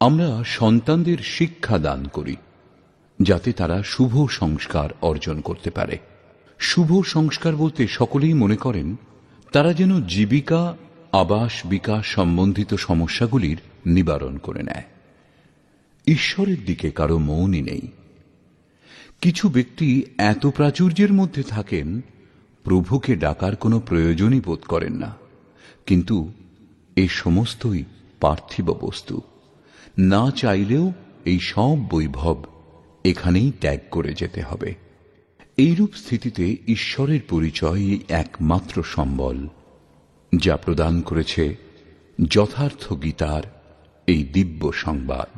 আমরা সন্তানদের শিক্ষা দান করি যাতে তারা শুভ সংস্কার অর্জন করতে পারে। শুভ সংস্কার বলতে সকলেই মনে করেন তারা যেন জীবিকা, আবাস, বিকাশ সম্বন্ধিত সমস্যাগুলির নিবারণ করে নেয়। ঈশ্বরের দিকে কারো মনই নেই। কিছু ব্যক্তি এত প্রাচুর্যের মধ্যে থাকেন প্রভুকে ডাকার কোনো প্রয়োজনই বোধ করেন না, কিন্তু এ সমস্তই পার্থিব বস্তু। না চাইলেও এই সব বৈভব এখানেই ত্যাগ করে যেতে হবে। এইরূপ স্থিতিতে ঈশ্বরের পরিচয়ই একমাত্র সম্বল, যা প্রদান করেছে যথার্থ গীতার এই দিব্য সংবাদ।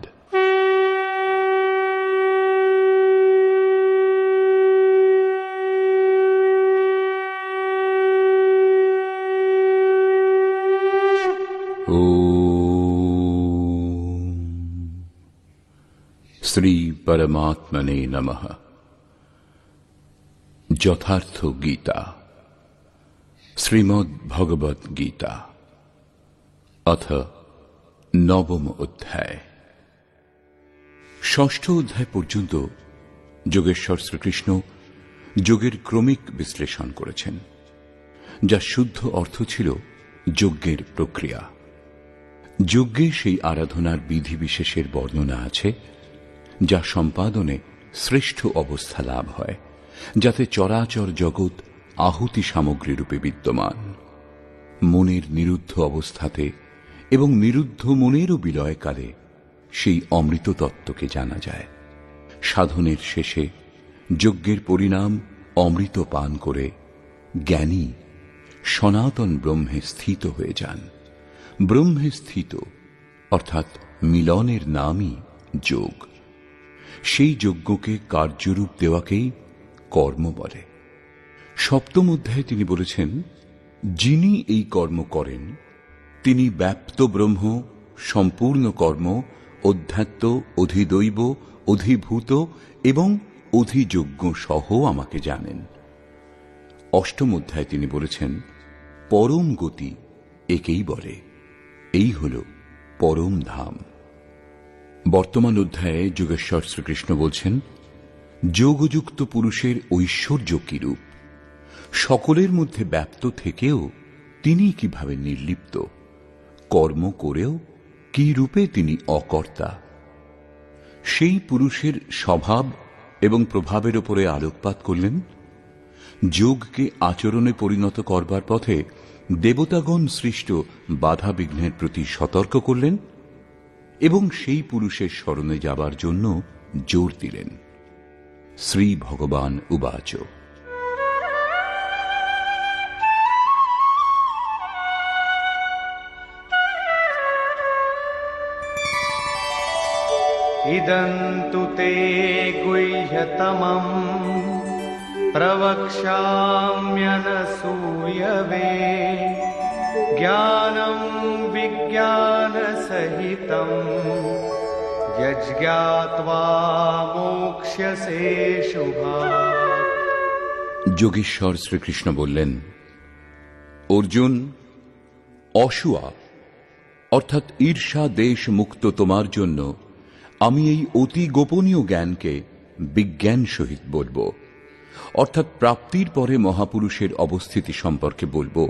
শ্রী পরমাত্মনে নমঃ। যথার্থ গীতা, শ্রীমদ্ ভগবদ্ গীতা, অথ নবম অধ্যায়। ষষ্ঠ অধ্যায় পর্যন্ত যোগেশ্বর শ্রীকৃষ্ণ যোগের ক্রমিক বিশ্লেষণ করেছেন, যার শুদ্ধ অর্থ ছিল যজ্ঞের প্রক্রিয়া। যজ্ঞে সেই আরাধনার বিধিবিশেষের বর্ণনা আছে যা সম্পাদনে শ্রেষ্ঠ অবস্থা লাভ হয়, যাতে চরাচর জগৎ আহুতি সামগ্রী রূপে বিদ্যমান। মনের নিরুদ্ধ অবস্থাতে এবং নিরুদ্ধ মনেরও বিলয়কালে সেই অমৃত তত্ত্বকে জানা যায়। সাধনের শেষে যজ্ঞের পরিণাম অমৃত পান করে জ্ঞানী সনাতন ব্রহ্মে স্থিত হয়ে যান। ব্রহ্মে স্থিত অর্থাৎ মিলনের নামই যোগ। সেই যজ্ঞকে কার্যরূপ দেওয়াকেই কর্ম বলে। সপ্তম অধ্যায়ে তিনি বলেছেন, যিনি এই কর্ম করেন তিনি ব্যাপ্ত ব্রহ্ম, সম্পূর্ণ কর্ম, অধ্যাত্ম, অধিদৈব, অধিভূত এবং অধিযজ্ঞ সহ আমাকে জানেন। অষ্টম অধ্যায়ে তিনি বলেছেন, পরম গতি একেই বলে, এই হল পরম ধাম। বর্তমান অধ্যায়ে যোগেশ্বর শ্রীকৃষ্ণ বলছেন, যোগযুক্ত পুরুষের ঐশ্বর্য কিরূপ, সকলের মধ্যে ব্যাপ্ত থেকেও তিনি কিভাবে নির্লিপ্ত, কর্ম করেও কি রূপে তিনি অকর্তা। সেই পুরুষের স্বভাব এবং প্রভাবের উপরে আলোকপাত করলেন। যোগকে আচরণে পরিণত করবার পথে দেবতাগণ সৃষ্ট বাধা বিঘ্নের প্রতি সতর্ক করলেন এবং সেই পুরুষের শরণে যাবার জন্য জোর দিলেন। শ্রী ভগবান উবাচ, ইদন্তু তে গুহ্যতমম প্রবক্ষ্যাম্যনসূয়বে জ্ঞানম বিজ্ঞান সহিতম যজ্ঞাত্বা মোক্ষ্যসে শুভাৎ। যোগেশ্বর শ্রীকৃষ্ণ বললেন, অর্জুন, অসূয়া অর্থাৎ ঈর্ষা দেশ মুক্ত তোমার জন্য আমি এই অতি গোপনীয় জ্ঞানকে বিজ্ঞান সহিত বলব, অর্থাৎ প্রাপ্তির পরে মহাপুরুষের অবস্থিতি সম্পর্কে বলবো।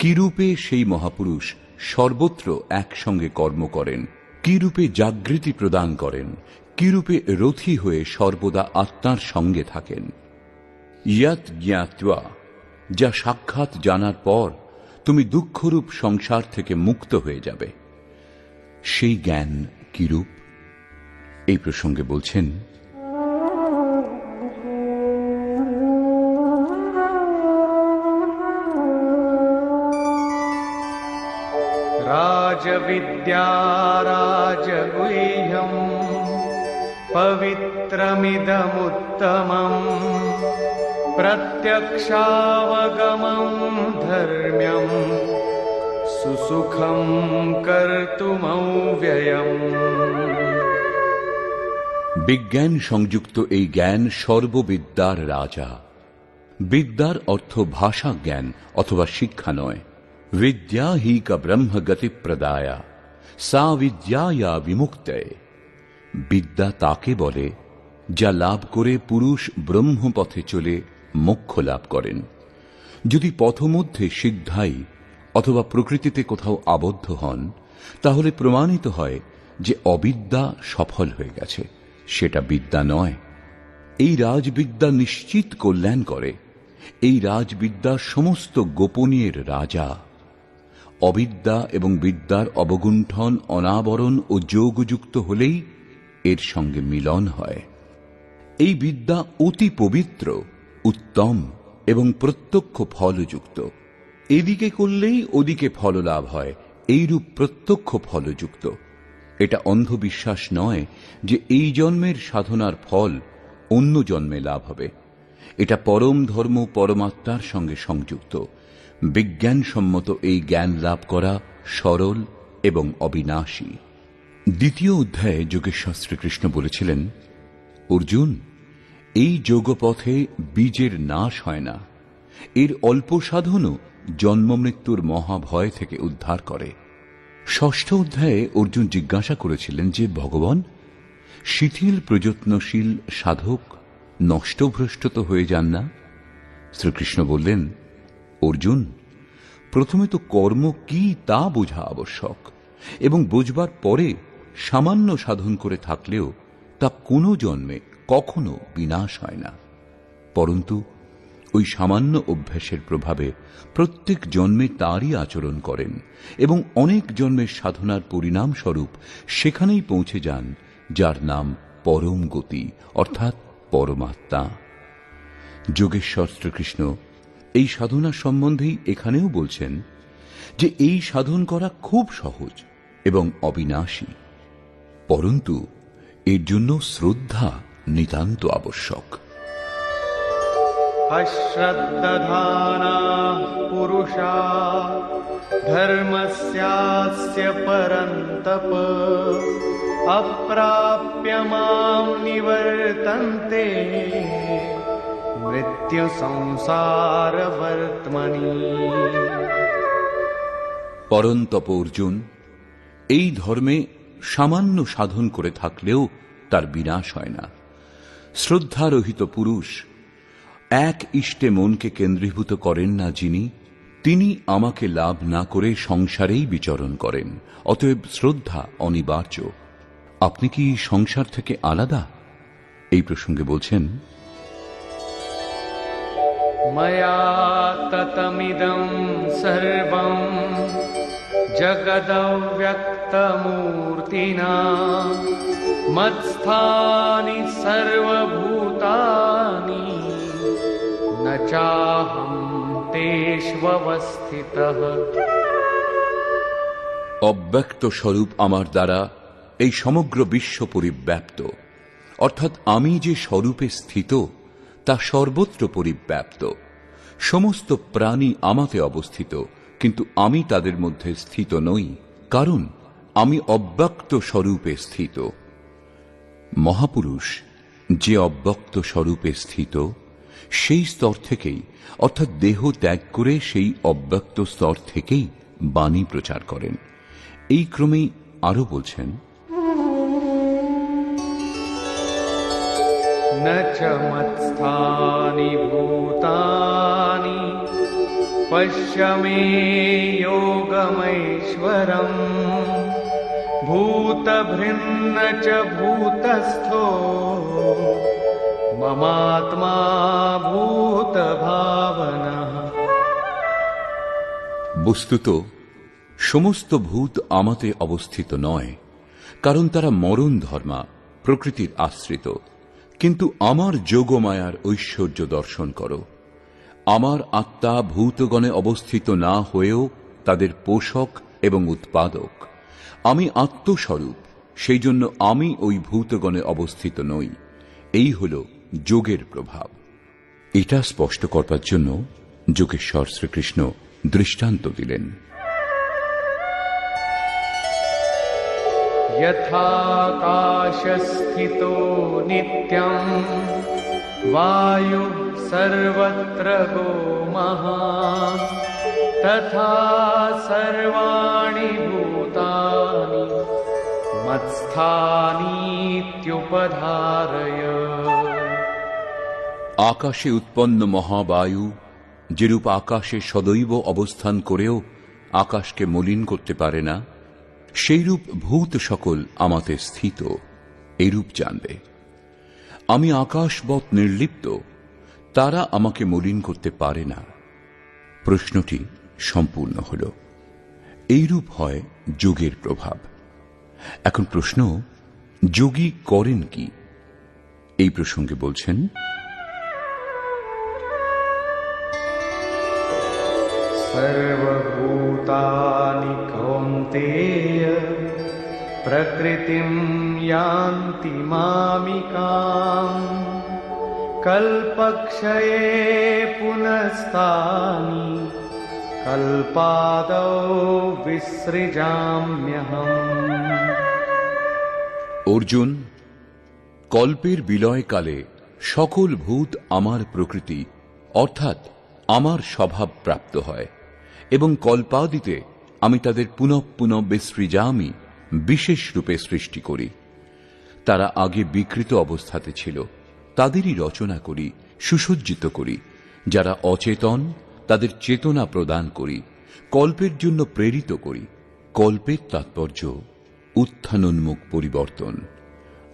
কিরূপে সেই মহাপুরুষ সর্বত্র একসঙ্গে কর্ম করেন, কিরূপে জাগৃতি প্রদান করেন, কিরূপে রথী হয়ে সর্বদা আত্মার সঙ্গে থাকেন। ইয়াত জ্ঞাত্বা, যা সাক্ষাৎ জানার পর তুমি দুঃখরূপ সংসার থেকে মুক্ত হয়ে যাবে। সেই জ্ঞান কিরূপ, এই প্রসঙ্গে বলছেন, রাজবিদ্যা রাজগুহ্যম পবিত্রমিদমুত্তমম প্রত্যক্ষাবগমম ধর্ম্যম সুসুখম কর্তুমব্যয়ম। বিজ্ঞান সংযুক্ত এই জ্ঞান সর্ববিদ্যার রাজা। বিদ্যার অর্থ ভাষা জ্ঞান অথবা শিক্ষা নয়। বিদ্যা হি কা ব্রহ্ম গতি প্রদায়া, সা বিদ্যায়া বিমুক্তয়ে। বিদ্যা তাকে বলে যা লাভ করে পুরুষ ব্রহ্মপথে চলে মোক্ষ লাভ করেন। যদি পথমধ্যে সিদ্ধাই অথবা প্রকৃতিতে কোথাও আবদ্ধ হন, তাহলে প্রমাণিত হয় যে অবিদ্যা সফল হয়ে গেছে, সেটা বিদ্যা নয়। এই রাজবিদ্যা নিশ্চিত কল্যাণ করে। এই রাজবিদ্যা সমস্ত গোপনীয়ের রাজা। অবিদ্যা এবং বিদ্যার অবগুণ্ঠন, অনাবরণ ও যোগযুক্ত হলেই এর সঙ্গে মিলন হয়। এই বিদ্যা অতি পবিত্র, উত্তম এবং প্রত্যক্ষ ফলযুক্ত। এদিকে করলেই ওদিকে ফল লাভ হয়, এইরূপ প্রত্যক্ষ ফলযুক্ত। এটা অন্ধবিশ্বাস নয় যে এই জন্মের সাধনার ফল অন্য জন্মে লাভ হবে। এটা পরম ধর্ম, পরমাত্মার সঙ্গে সংযুক্ত। বিজ্ঞানসম্মত এই জ্ঞান লাভ করা সরল এবং অবিনাশী। দ্বিতীয় অধ্যায়ে যোগেশ্বর শ্রীকৃষ্ণ বলেছিলেন, অর্জুন, এই যোগপথে বীজের নাশ হয় না। এর অল্প সাধনও জন্মমৃত্যুর মহাভয় থেকে উদ্ধার করে। ষষ্ঠ অধ্যায়ে অর্জুন জিজ্ঞাসা করেছিলেন যে, ভগবান, শিথিল প্রযত্নশীল সাধক নষ্টভ্রষ্ট তো হয়ে যান না? শ্রীকৃষ্ণ বললেন, অর্জুন, প্রথমে তো কর্ম কি তা বোঝা আবশ্যক, এবং বোঝবার পরে সামান্য সাধন করে থাকলেও তা কোনো জন্মে কখনো বিনাশ হয় না। পরন্তু ওই সামান্য অভ্যাসের প্রভাবে প্রত্যেক জন্মে তারই আচরণ করেন এবং অনেক জন্মের সাধনার পরিণামস্বরূপ সেখানেই পৌঁছে যান যার নাম পরম গতি, অর্থাৎ পরমাত্মা। যোগেশ্বর শ্রীকৃষ্ণ এই সাধনা সম্বন্ধেই এখানেও বলছেন যে এই সাধন করা খুব সহজ এবং অবিনাশী, পরন্তু এর জন্য শ্রদ্ধা নিতান্ত আবশ্যক। अश्रद्धधानाः पुरुषा धर्मस्यास्य परन्तप अप्राप्य मां निवर्तन्ते मृत्यु संसारवर्त्मनि। পরন্তপ অর্জুন, এই ধর্মে সামান্য সাধন করে থাকলেও তার বিনাশ হয় না। শ্রদ্ধারহিত পুরুষ এক ইষ্টে মনকে কেন্দ্রীভূত করেন না যিনি, তিনি আমাকে লাভ না করে সংসারেই বিচরণ করেন। অতএব শ্রদ্ধা অনিবার্য। আপনি কি সংসার থেকে আলাদা? এই প্রসঙ্গে বলছেন, मया ततमिदं सर्वं जगदव्यक्तमूर्तिना मत्स्थानि सर्वभूतानि न चाहं तेष्वस्थितः। অব্যক্ত স্বরূপ আমার দ্বারা এই সমগ্র বিশ্ব পরিব্যাপ্ত, অর্থাৎ আমি যে স্বরূপে স্থিত তা সর্বত্র পরিব্যাপ্ত। সমস্ত প্রাণী আমাতে অবস্থিত, কিন্তু আমি তাদের মধ্যে স্থিত নই, কারণ আমি অব্যক্ত স্বরূপে স্থিত। মহাপুরুষ যে অব্যক্ত স্বরূপে স্থিত, সেই স্তর থেকেই, অর্থাৎ দেহ ত্যাগ করে সেই অব্যক্ত স্তর থেকেই বাণী প্রচার করেন। এই ক্রমেই আরো বলছেন, न च मत्स्थानि भूतानि पश्य मे योगमैश्वरम् भूतभृन्न च भूतस्थो ममात्मा भूतभावनः। বস্তুত সমস্ত ভূত আমাতে অবস্থিত নয়, কারণ তারা মরণ ধর্মা, প্রকৃতির আশ্রিত। কিন্তু আমার যোগমায়ার ঐশ্বর্য দর্শন করো। আমার আত্মা ভূতগণে অবস্থিত না হয়েও তাদের পোষক এবং উৎপাদক। আমি আত্মস্বরূপ, সেই জন্য আমি ওই ভূতগণে অবস্থিত নই। এই হল যোগের প্রভাব। এটা স্পষ্ট করবার জন্য যোগেশ্বর শ্রীকৃষ্ণ দৃষ্টান্ত দিলেন। यथाकाशस्थितो नित्यं वायुः सर्वत्र गो महान् तथा सर्वाणि भूतानि मत्स्थानीत्युपधारय। আকাশে উৎপন্ন মহাবায়ু যেরূপ আকাশে সদৈব অবস্থান করেও আকাশকে মলিন করতে পারে না, সেইরূপ ভূত সকল আমাতে স্থিত, এইরূপ জানবে। আমি আকাশবৎ নির্লিপ্ত, তারা আমাকে মলিন করতে পারে না। প্রশ্নটি সম্পূর্ণ হল। এইরূপ হয় যোগের প্রভাব। এখন প্রশ্ন, যোগী করেন কি? এই প্রসঙ্গে বলছেন, सर्वभूतानि कौन्तेय प्रकृतिं यान्ति मामिकाम् कल्पक्षये पुनस्तानि कल्पादौ विसृजाम्यहम्। অর্জুন, কল্পের বিলয়কালে সকল ভূত আমার প্রকৃতি অর্থাৎ আমার স্বভাব প্রাপ্ত হয় এবং কল্পাদিতে আমি তাদের পুনঃ পুনঃ বিসৃজামি বিশেষ রূপে সৃষ্টি করি। তারা আগে বিকৃত অবস্থাতে ছিল, তাদেরই রচনা করি, সুসজ্জিত করি। যারা অচেতন তাদের চেতনা প্রদান করি, কল্পের জন্য প্রেরিত করি। কল্পের তাৎপর্য উত্থানোন্মুখ পরিবর্তন।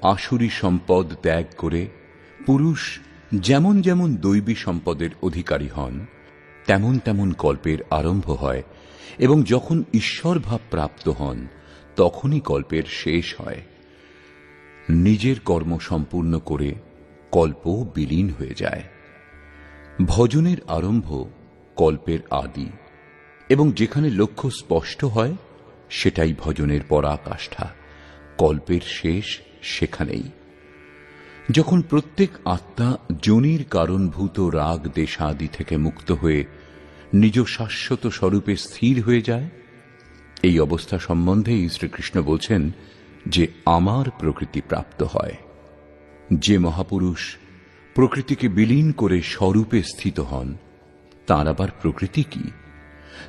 আসুরী সম্পদ ত্যাগ করে পুরুষ যেমন যেমন দৈবী সম্পদের অধিকারী হন, তেমন তেমন কল্পের আরম্ভ হয় এবং যখন ঈশ্বর ভাব প্রাপ্ত হন তখনই কল্পের শেষ হয়। নিজের কর্ম সম্পূর্ণ করে কল্প বিলীন হয়ে যায়। ভজনের আরম্ভ কল্পের আদি এবং যেখানে লক্ষ্য স্পষ্ট হয় সেটাই ভজনের পরাকাষ্ঠা। কল্পের শেষ সেখানেই। যখন প্রত্যেক আত্মা যোনির কারণভূত রাগ দেশাদি থেকে মুক্ত হয়ে নিজ শাশ্বত স্বরূপে স্থির হয়ে যায়, এই অবস্থা সম্বন্ধেই শ্রীকৃষ্ণ বলছেন যে আমার প্রকৃতি প্রাপ্ত হয়। যে মহাপুরুষ প্রকৃতিকে বিলীন করে স্বরূপে স্থিত হন, তাঁর আবার প্রকৃতি কি?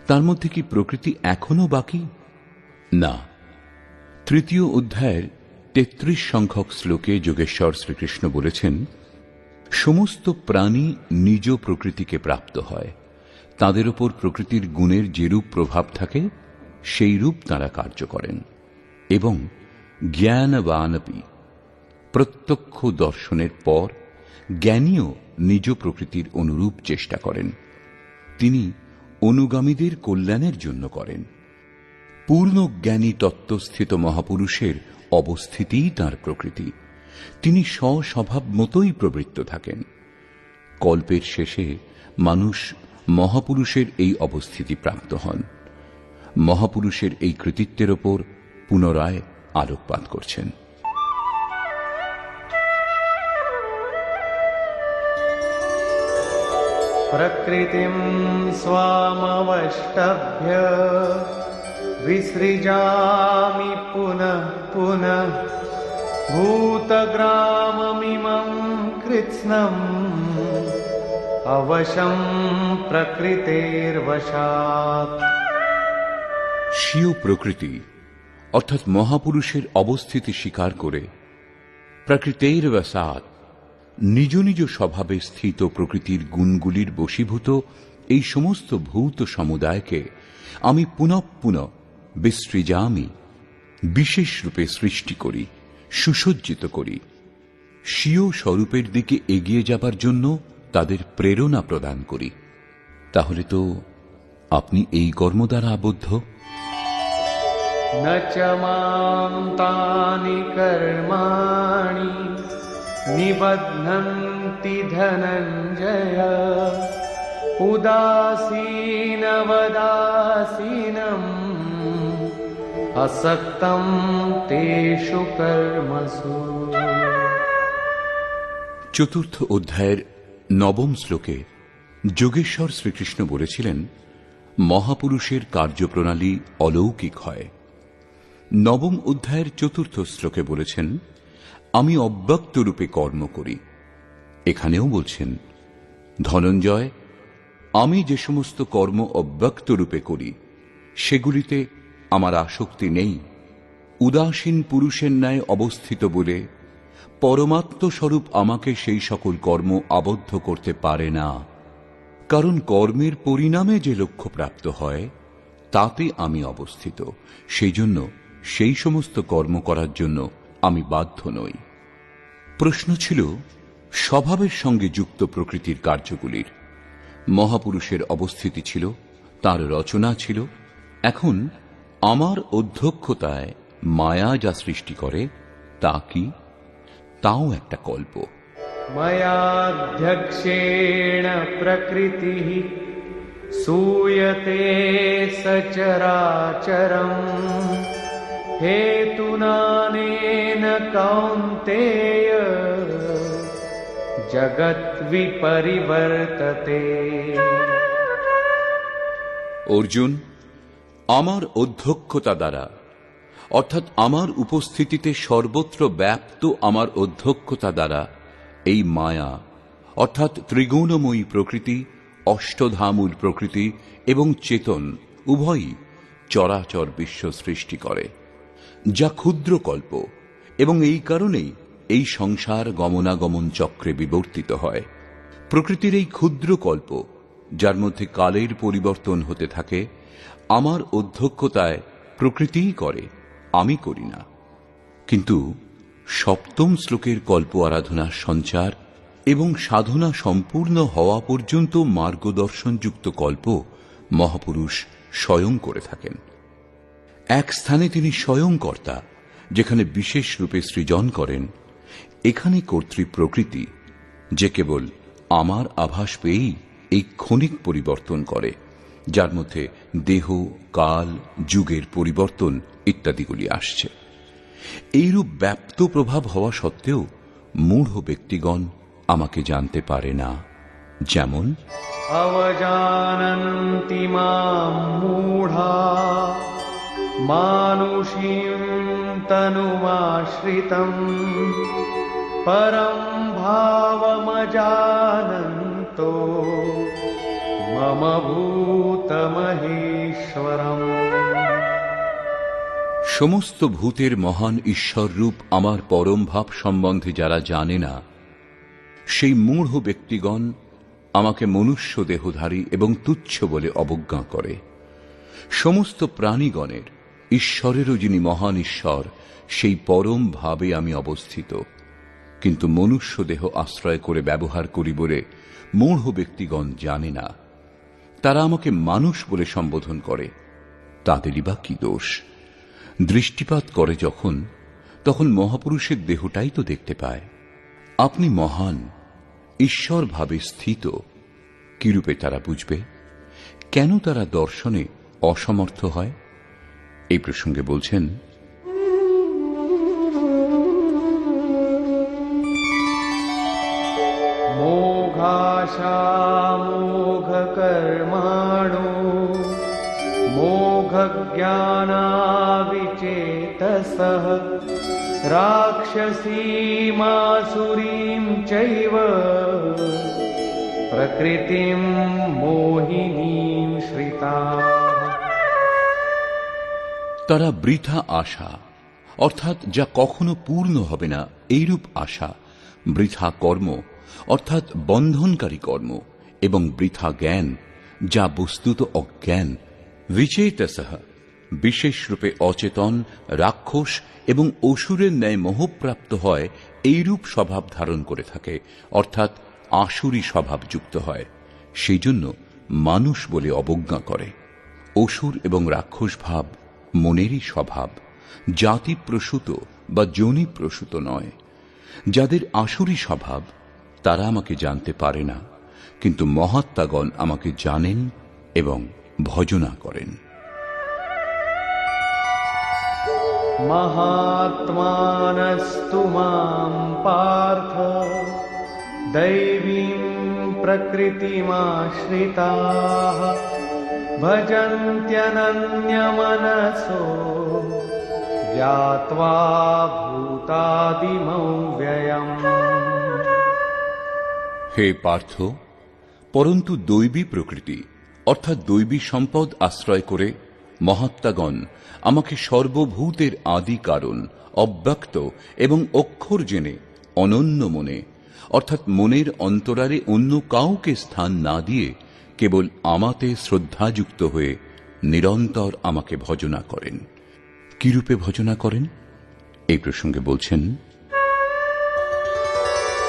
তার মধ্যে কি প্রকৃতি এখনো বাকি? না। তৃতীয় অধ্যায়ের ৩৩ সংখ্যক শ্লোকে যোগেশ্বর শ্রীকৃষ্ণ বলেছেন, সমস্ত প্রাণী নিজ প্রকৃতিকে প্রাপ্ত হয়। তাদের ওপর প্রকৃতির গুণের যেরূপ প্রভাব থাকে সেই রূপ তাঁরা কার্য করেন এবং জ্ঞানবানপি, প্রত্যক্ষ দর্শনের পর জ্ঞানীও নিজ প্রকৃতির অনুরূপ চেষ্টা করেন। তিনি অনুগামীদের কল্যাণের জন্য করেন। পূর্ণ জ্ঞানী তত্ত্বস্থিত মহাপুরুষের অবস্থিতিই তাঁর প্রকৃতি। তিনি স্বস্বভাব মতোই প্রবৃত্ত থাকেন। কল্পের শেষে মানুষ মহাপুরুষের এই অবস্থিতি প্রাপ্ত হন। মহাপুরুষের এই কৃতিত্বের ওপর পুনরায় আলোকপাত করছেন। प्रकृतिं स्वामवष्टभ्य विसृजामि पुनः पुनः भूतग्राममिमं कृत्स्नम् अवशं प्रकृतेर्वशात्। স্বীয় প্রকৃতি অর্থাৎ মহাপুরুষের অবস্থিতি স্বীকার করে প্রকৃতের বশাৎ নিজ নিজ স্বভাবে স্থিত প্রকৃতির গুণগুলির বশীভূত এই সমস্ত ভূত সমুদায়কে আমি পুনঃ পুনঃ বিসৃজামি বিশেষ রূপে সৃষ্টি করি, সুসজ্জিত করি। স্বীয় স্বরূপের দিকে এগিয়ে যাবার জন্য তাদের প্রেরণা প্রদান করি। তাহলে তো আপনি এই কর্ম দ্বারা আবদ্ধ। न च मां तानि कर्माणि निबध्नन्ति धनञ्जय उदासीनवदासीनम् असक्तं तेषु कर्मसु। চতুর্থ অধ্যায়ের ৯ম শ্লোকে যোগেশ্বর শ্রীকৃষ্ণ বলেছিলেন, মহাপুরুষের কার্যপ্রণালী অলৌকিক হয়। ৯ম অধ্যায়ের ৪র্থ শ্লোকে বলেছেন, আমি অব্যক্ত রূপে কর্ম করি। এখানেও বলছেন, ধনঞ্জয়, আমি যে সমস্ত কর্ম অব্যক্ত রূপে করি সেগুলিতে আমার আসক্তি নেই। উদাসীন পুরুষের ন্যায় অবস্থিত বলে পরমাত্মস্বরূপ আমাকে সেই সকল কর্ম আবদ্ধ করতে পারে না। কারণ কর্মের পরিণামে যে লক্ষ্য প্রাপ্ত হয় তাতে আমি অবস্থিত, সেই জন্য সেই সমস্ত কর্ম করার জন্য আমি বাধ্য নই। প্রশ্ন ছিল স্বভাবের সঙ্গে যুক্ত প্রকৃতির কার্যগুলির। মহাপুরুষের অবস্থিতি ছিল, তার রচনা ছিল। এখন আমার অধ্যক্ষতায় মায়া যা সৃষ্টি করে তা কি? তাও একটা কল্প। मयाध्यक्षेण प्रकृतिः सूयते सचराचरम् हेतुनानेन कौन्तेय जगद्विपरिवर्तते। অর্জুন, আমার অধ্যক্ষতা দ্বারা অর্থাৎ আমার উপস্থিতিতে সর্বত্র ব্যাপ্ত আমার অধ্যক্ষতা দ্বারা এই মায়া অর্থাৎ ত্রিগুণময়ী প্রকৃতি, অষ্টধামূল প্রকৃতি এবং চেতন উভয়ই চরাচর বিশ্ব সৃষ্টি করে, যা ক্ষুদ্র কল্প, এবং এই কারণেই এই সংসার গমনাগমন চক্রে বিবর্তিত হয়। প্রকৃতির এই ক্ষুদ্র কল্প, যার মধ্যে কালের পরিবর্তন হতে থাকে, আমার অধ্যক্ষতায় প্রকৃতিই করে, আমি করি না। কিন্তু সপ্তম শ্লোকের কল্প আরাধনার সঞ্চার এবং সাধনা সম্পূর্ণ হওয়া পর্যন্ত মার্গদর্শনযুক্ত কল্প মহাপুরুষ স্বয়ং করে থাকেন। এক স্থানে তিনি স্বয়ং কর্তা, যেখানে বিশেষ রূপে সৃজন করেন। এখানে কর্তৃ প্রকৃতি, যে কেবল আমার আভাস পেয়েই এই ক্ষণিক পরিবর্তন করে, যার মধ্যে দেহ, কাল, যুগের পরিবর্তন ইত্যাদিগুলি আসছে। এইরূপ ব্যাপ্ত প্রভাব হওয়া সত্ত্বেও মূঢ় ব্যক্তিগণ আমাকে জানতে পারে না। যেমন अवजानन्ति मां मूढा मानुषीं तनुमाश्रितम् परं भावमजानन्तो मम भूतमहेश्वरम्। সমস্ত ভূতের মহান ঈশ্বর রূপ আমার পরম ভাব সম্বন্ধে যারা জানে না, সেই মূঢ় ব্যক্তিগণ আমাকে মনুষ্য দেহধারী এবং তুচ্ছ বলে অবজ্ঞা করে। সমস্ত প্রাণীগণের ঈশ্বরেরও যিনি মহান ঈশ্বর, সেই পরম ভাবে আমি অবস্থিত, কিন্তু মনুষ্য দেহ আশ্রয় করে ব্যবহার করি বলে মূঢ় ব্যক্তিগণ জানে না। তারা আমাকে মানুষ বলে সম্বোধন করে। তাদেরই বা কি দোষ? দৃষ্টিপাত করে যখন, তখন মহাপুরুষের দেহটাই তো দেখতে পায়। আপনি মহান, ঈশ্বর ভাবে স্থিত, কিরূপে তারা বুঝবে? কেন তারা দর্শনে অসমর্থ হয়? এই প্রসঙ্গে বলছেন, मोघाशा मोघकर्माणो मोघज्ञानाविचेतसः राक्षसीमासुरीं चैव प्रकृतिं मोहिनीं श्रिताः। তারা বৃথা আশা অর্থাৎ যা কখনো পূর্ণ হবে না এইরূপ আশা, বৃথা কর্ম অর্থাৎ বন্ধনকারী কর্ম, এবং বৃথা জ্ঞান যা বস্তুত অজ্ঞান, বিচেতসঃ বিশেষ রূপে অচেতন, রাক্ষস এবং অসুরের ন্যায় মোহপ্রাপ্ত হয়, এইরূপ স্বভাব ধারণ করে থাকে, অর্থাৎ আসুরী স্বভাব যুক্ত হয়। সেই জন্য মানুষ বলে অবজ্ঞা করে। অসুর এবং রাক্ষস ভাব মনেরই স্বভাব, জাতি প্রসূত বা যোনি প্রসূত নয়। যাদের আসুরী স্বভাব তারা আমাকে জানতে পারে না, কিন্তু মহাত্মাগণ আমাকে জানেন এবং ভজনা করেন। महात्मानस्तु मां पार्थ दैवीं प्रकृतिमाश्रिताः भजन्त्यनन्यमनसो ज्ञात्वा भूतादिमव्ययम्। হে পার্থ, পরন্তু দৈবী প্রকৃতি অর্থাৎ দৈবী সম্পদ আশ্রয় করে মহাত্মাগণ আমাকে সর্বভূতের আদি কারণ অব্যক্ত এবং অক্ষর জেনে অনন্য মনে অর্থাৎ মনের অন্তরালে অন্য কাউকে স্থান না দিয়ে কেবল আমাতে শ্রদ্ধাযুক্ত হয়ে নিরন্তর আমাকে ভজনা করেন। কিরূপে ভজনা করেন এই প্রসঙ্গে বলছেন,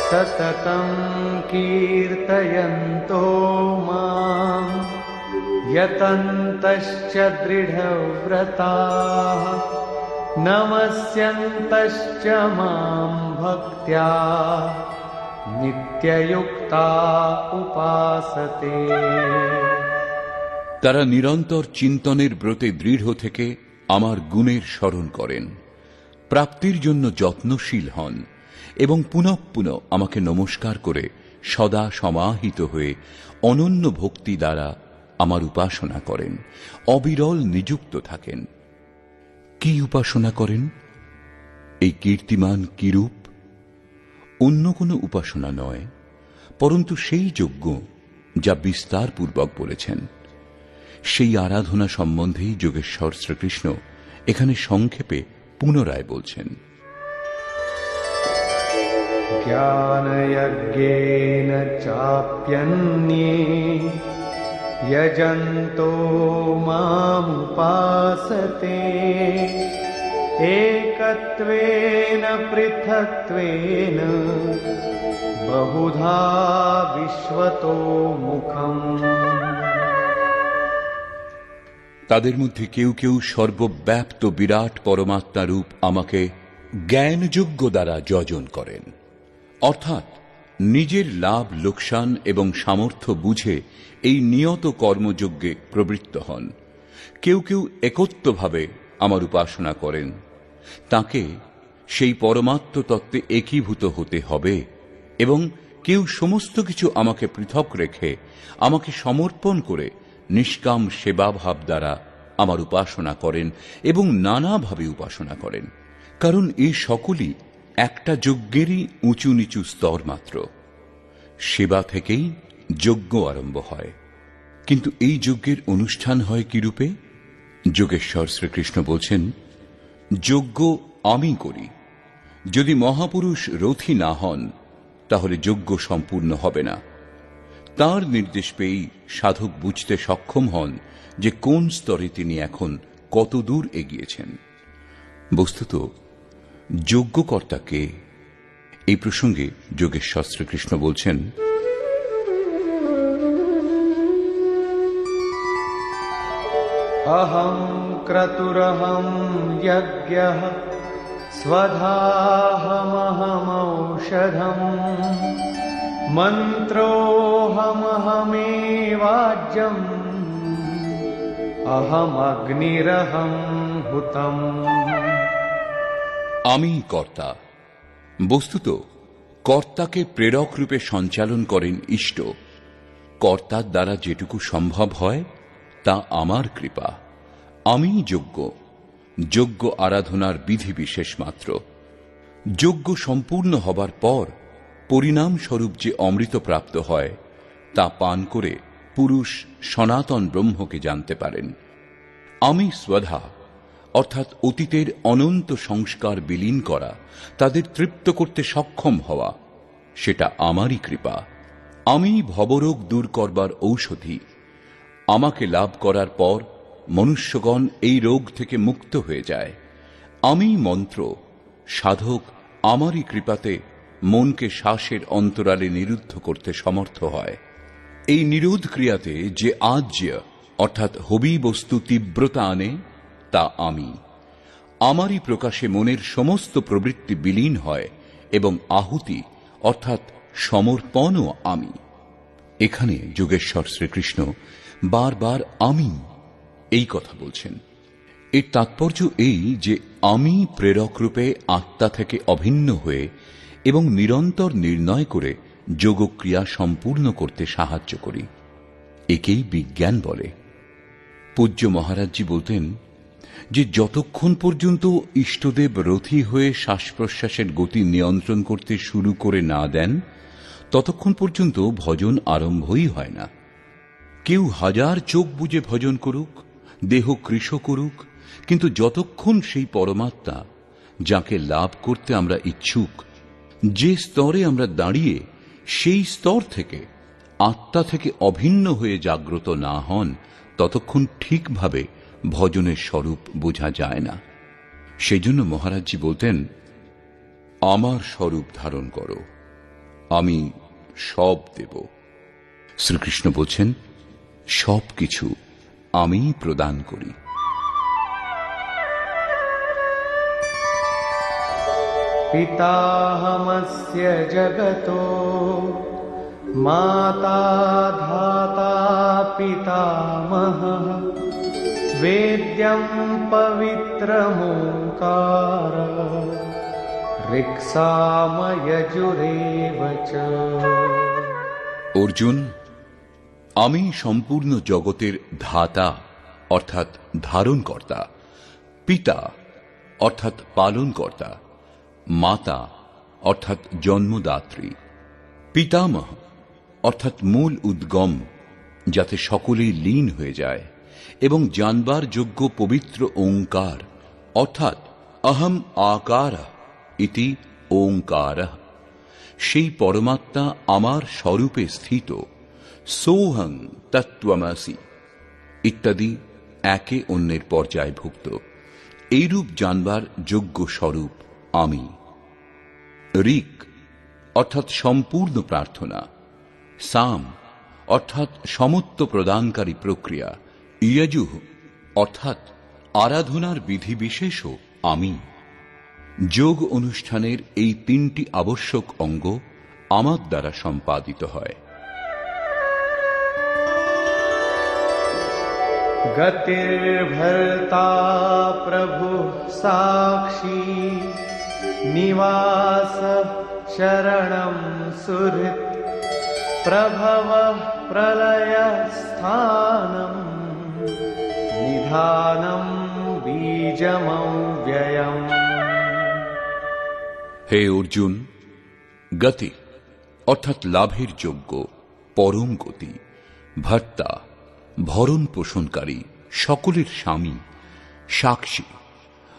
সততং কীর্তয়ন্তো মাং যতন্তশ্চ দৃঢ়ব্রতাঃ নমস্যন্তশ্চ মাং ভক্ত্যা নিত্যযুক্তা উপাসতে। তারা নিরন্তর চিন্তনের ব্রতে দৃঢ় থেকে আমার গুণের স্মরণ করেন, প্রাপ্তির জন্য যত্নশীল হন এবং পুনঃ পুনঃ আমাকে নমস্কার করে সদা সমাহিত হয়ে অনন্য ভক্তি দ্বারা আমার উপাসনা করেন, অবিরল নিযুক্ত থাকেন। কি উপাসনা করেন? এই কীর্তিমান কিরূপ? অন্য কোনো উপাসনা নয়, পরন্তু সেই যজ্ঞ যা বিস্তারপূর্বক বলেছেন। সেই আরাধনা সম্বন্ধেই যোগেশ্বর শ্রীকৃষ্ণ এখানে সংক্ষেপে পুনরায় বলছেন। জ্ঞানযজ্ঞেন চাপ্যন্যে যজন্তো মামুপাসতে একত্বেন পৃথক্ত্বেন বহুধা বিশ্বতো মুখম। তাদের মধ্যে কেউ কেউ সর্বব্যাপ্ত বিরাট পরমাত্মা রূপ আমাকে জ্ঞানযোগ্য দ্বারা যজন করেন, অর্থাৎ নিজের লাভ লোকসান এবং সামর্থ্য বুঝে এই নিয়ত কর্মযজ্ঞে প্রবৃত্ত হন। কেউ কেউ একত্বভাবে আমার উপাসনা করেন। তাকে সেই পরমাত্ম তত্ত্বে একীভূত হতে হবে এবং কেউ সমস্ত কিছু আমাকে পৃথক রেখে আমাকে সমর্পণ করে নিষ্কাম সেবাভাব দ্বারা আমার উপাসনা করেন এবং নানাভাবে উপাসনা করেন, কারণ এই সকলই একটা যজ্ঞেরই উঁচু নিচু স্তর মাত্র। সেবা থেকেই যজ্ঞ আরম্ভ হয়, কিন্তু এই যজ্ঞের অনুষ্ঠান হয় কিরূপে? যোগেশ্বর শ্রীকৃষ্ণ বলছেন, যজ্ঞ আমি করি। যদি মহাপুরুষ রথী না হন তাহলে যজ্ঞ সম্পূর্ণ হবে না। তার নির্দেশ পেয়েই সাধক বুঝতে সক্ষম হন যে কোন স্তরে তিনি এখন কত দূর এগিয়েছেন। বস্তুত যজ্ঞকর্তা কে? এই প্রসঙ্গে যোগেশ্বর শ্রীকৃষ্ণ বলছেন, অহং ক্রতুরহং যজ্ঞঃ স্বধাহমহমৌষধম মন্ত্রোহমহমেবাজ্যম অহমগ্নিরহং হুতম। আমি কর্তা। বস্তুত কর্তাকে প্রেরক রূপে সঞ্চালন করেন ইষ্ট। কর্তার দ্বারা যেটুকু সম্ভব হয় তা আমার কৃপা। আমি যজ্ঞ, যজ্ঞ আরাধনার বিধি বিশেষ মাত্র। যজ্ঞ সম্পূর্ণ হবার পর পরিণাম স্বরূপ যে অমৃত প্রাপ্ত হয় তা পান করে পুরুষ সনাতন ব্রহ্মকে জানতে পারেন। আমি স্বধা অর্থাৎ অতীতের অনন্ত সংস্কার বিলীন করা, তাদের তৃপ্ত করতে সক্ষম হওয়া, সেটা আমারই কৃপা। আমি ভবরোগ দূর করবার ঔষধি। আমাকে লাভ করার পর মনুষ্যগণ এই রোগ থেকে মুক্ত হয়ে যায়। আমি মন্ত্র। সাধক আমারই কৃপাতে মনকে শ্বাসের অন্তরালে নিরুদ্ধ করতে সমর্থ হয়। এই নিরোধ ক্রিয়াতে যে আজ্য অর্থাৎ হবি বস্তু তীব্রতা আনে তা আমি। আমারই প্রকাশে মনের সমস্ত প্রবৃত্তি বিলীন হয় এবং আহুতি অর্থাৎ সমর্পণও আমি। এখানে যোগেশ্বর শ্রীকৃষ্ণ বারবার আমি এই কথা বলছেন। এর তাৎপর্য এই যে আমি প্রেরক রূপে আত্মা থেকে অভিন্ন হয়ে এবং নিরন্তর নির্ণয় করে যোগক্রিয়া সম্পূর্ণ করতে সাহায্য করি। একেই বিজ্ঞান বলে। পূজ্য মহারাজজি বলতেন যে যতক্ষণ পর্যন্ত ইষ্টদেব রথী হয়ে শ্বাস প্রশ্বাসের গতি নিয়ন্ত্রণ করতে শুরু করে না দেন, ততক্ষণ পর্যন্ত ভজন আরম্ভই হয় না। কেউ 1000 চোখ বুজে ভজন করুক, দেহ কৃশ করুক, কিন্তু যতক্ষণ সেই পরমাত্মা যাকে লাভ করতে আমরা ইচ্ছুক, যে স্তরে আমরা দাঁড়িয়ে সেই স্তর থেকে আত্মা থেকে অভিন্ন হয়ে জাগ্রত না হন, ততক্ষণ ঠিকভাবে ভজনের স্বরূপ বোঝা যায় না। সেই জন্য মহারাজজি বলতেন, আমার স্বরূপ ধারণ করো, আমি সব দেব। শ্রীকৃষ্ণ বলছেন, সবকিছু আমি প্রদান করি। পিতাহমস্য জগতো মাতা ধাতা পিতামহঃ বেদ্যং পবিত্রমোঙ্কার ঋক্সাময়জুরেব চ। অর্জুন, আমি সম্পূর্ণ জগতের ধাতা অর্থাৎ ধারণকর্তা, পিতা অর্থাৎ পালনকর্তা, মাতা অর্থাৎ জন্মদাত্রী, পিতামহ অর্থাৎ মূল উদ্গম, যাতে সকলেই লীন হয়ে যায়, এবং জানবার যোগ্য পবিত্র ওঙ্কার অর্থাৎ অহম আকার ইতি ওঙ্কার, সেই পরমাত্মা আমার স্বরূপে স্থিত, সোহং তত্ত্বমসি ইত্যাদি একে অন্যের পর্যায়ভুক্ত। এইরূপ জানবার যোগ্য স্বরূপ আমি। ঋক অর্থাৎ সম্পূর্ণ প্রার্থনা, সাম অর্থাৎ সমত্ব প্রদানকারী প্রক্রিয়া, ইয়জুঃ অর্থাৎ আরাধনার বিধিবিশেষও আমি। যোগ অনুষ্ঠানের এই 3টি আবশ্যক অঙ্গ আমার দ্বারা সম্পাদিত হয়। গতির্ভর্তা প্রভু সাক্ষী নিবাস শরণম সুহৃৎ প্রভব প্রলয় স্থানম নিধানম বীজমব্যয়ম। হে অর্জুন, গতি অর্থাৎ লাভের যোগ্য, পরম গতি, ভর্তা ভরণ পোষণকারী, সকলের স্বামী, সাক্ষী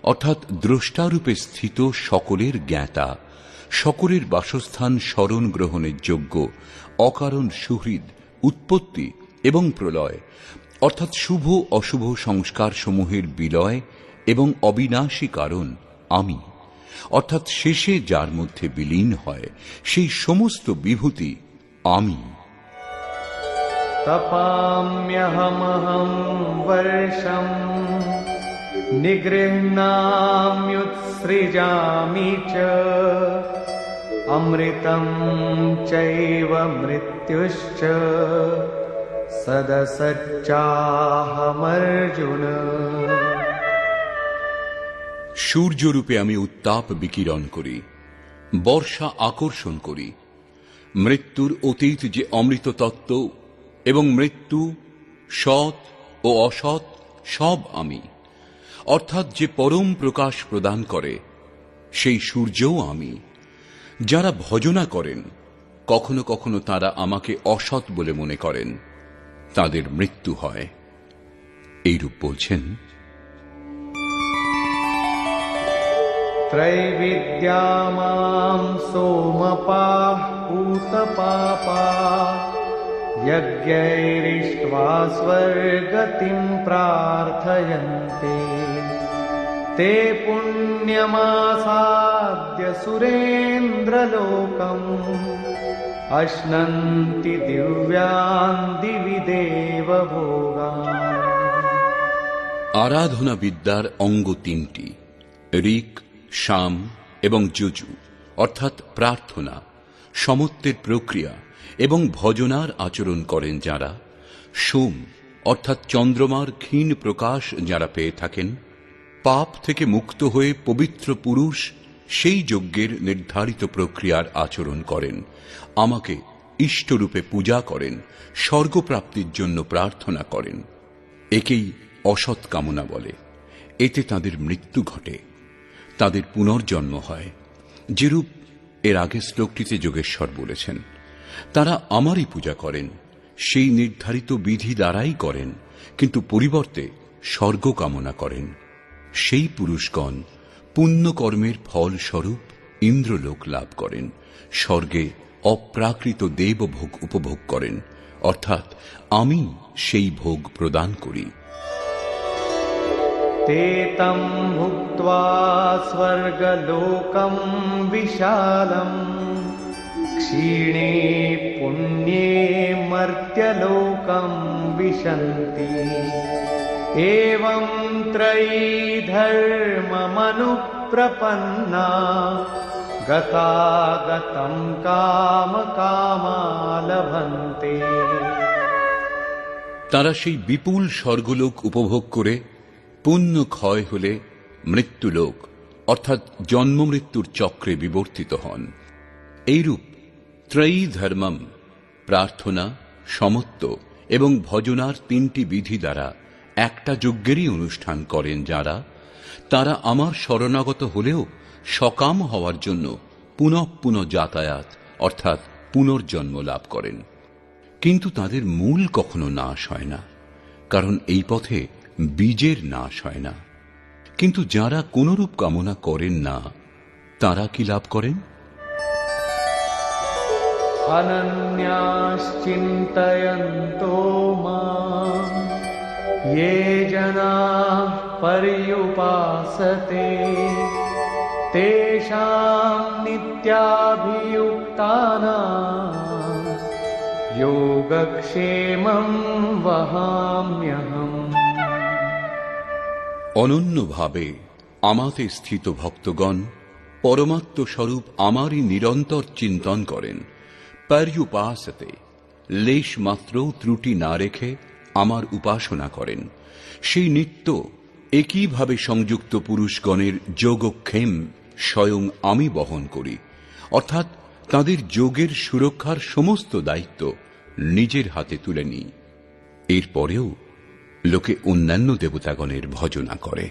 অর্থাৎ দ্রষ্টারূপে স্থিত সকলের জ্ঞাতা, সকলের বাসস্থান স্মরণ গ্রহণের যোগ্য, অকারণ সুহৃদ, উৎপত্তি এবং প্রলয় অর্থাৎ শুভ অশুভ সংস্কার সমূহের বিলয় এবং অবিনাশী কারণ আমি, অর্থাৎ শেষে যার মধ্যে বিলীন হয় সেই সমস্ত বিভূতি আমি। तपाम्यहमहं वर्षं निगृह्णाम्युत्सृजामि च अमृतं चैव मृत्युश्च सदसच्चाहमर्जुन। সূর্যরূপে আমি উত্তাপ বিকিরণ করি, বর্ষা আকর্ষণ করি। মৃত্যুর অতীত যে অমৃত তত্ত্ব এবং মৃত্যু, সৎ ও অসৎ সব আমি, অর্থাৎ যে পরম প্রকাশ প্রদান করে সেই সূর্যও আমি। যারা ভজনা করেন, কখনো কখনো তারা আমাকে অসৎ বলে মনে করেন, তাদের মৃত্যু হয়। এইরূপ বলছেন। त्रैविद्या मां सोमपाः पूतपापाः यज्ञैरिष्ट्वा स्वर्गतिं प्रार्थयन्ते ते पुण्यमासाद्य सुरेन्द्रलोकम् अश्नन्ति दिव्यान् दिवि देवभोगान्। আরাধনা বিদ্যার অঙ্গ 3টি, ঋক, সাম এবং যজু অর্থাৎ প্রার্থনা, সমত্বের প্রক্রিয়া এবং ভজনার আচরণ করেন যারা, সোম অর্থাৎ চন্দ্রমার ক্ষীণ প্রকাশ যারা পেয়ে থাকেন, পাপ থেকে মুক্ত হয়ে পবিত্র পুরুষ সেই যজ্ঞের নির্ধারিত প্রক্রিয়ার আচরণ করেন, আমাকে ইষ্টরূপে পূজা করেন, স্বর্গপ্রাপ্তির জন্য প্রার্থনা করেন। একেই অসৎ কামনা বলে। এতে তাদের মৃত্যু ঘটে, তাদের পুনর্জন্ম হয়। যেরূপ এর আগে শ্লোকটিতে যোগেশ্বর বলেছেন, তারা আমারই পূজা করেন, সেই নির্ধারিত বিধি দ্বারাই করেন, কিন্তু পরিবর্তে স্বর্গ কামনা করেন। সেই পুরুষগণ পুণ্যকর্মের ফলস্বরূপ ইন্দ্রলোক লাভ করেন, স্বর্গে অপ্রাকৃত দেবভোগ উপভোগ করেন, অর্থাৎ আমি সেই ভোগ প্রদান করি। ते तं भुक्त्वा स्वर्गलोकं विशालम् क्षीणे पुण्ये मर्त्यलोकं विशन्ति एवं त्रयी धर्ममनुप्रपन्ना गतागतं कामकामा लभन्ते। তারা সেই বিপুল স্বর্গলোক উপভোগ করে পুণ্য ক্ষয় হলে মৃত্যুলোক অর্থাৎ জন্ম মৃত্যুর চক্রে বিবর্তিত হন। এইরূপ ত্রয়ী ধর্মম প্রার্থনা, সমত্ব এবং ভজনার তিনটি বিধি দ্বারা একটা যজ্ঞেরই অনুষ্ঠান করেন যারা, তারা আমার শরণাগত হলেও সকাম হওয়ার জন্য পুনঃ পুনঃ যাতায়াত অর্থাৎ পুনর্জন্ম লাভ করেন। কিন্তু তাদের মূল কখনো নাশ হয় না, কারণ এই পথে বীজের নাশ হয় না। কিন্তু যারা কোনরূপ কামনা করেন না, তারা কি লাভ করেন? অনন্যাশ্চিন্তয়ন্তো মাম ये जनाः पर्युपासते तेषां नित्याभियुक्तानां योगक्षेमं वहाम्यहम्। অনন্যভাবে আমাতে স্থিত ভক্তগণ পরমাত্মস্বরূপ আমারই নিরন্তর চিন্তন করেন। পর্যুপাসতে লেশ মাত্র ত্রুটি না রেখে আমার উপাসনা করেন। সেই নিত্য একইভাবে সংযুক্ত পুরুষগণের যোগক্ষেম স্বয়ং আমি বহন করি, অর্থাৎ তাদের যোগের সুরক্ষার সমস্ত দায়িত্ব নিজের হাতে তুলে নিই। এরপরেও লোকে অন্যান্য দেবতাগণের ভজনা করে।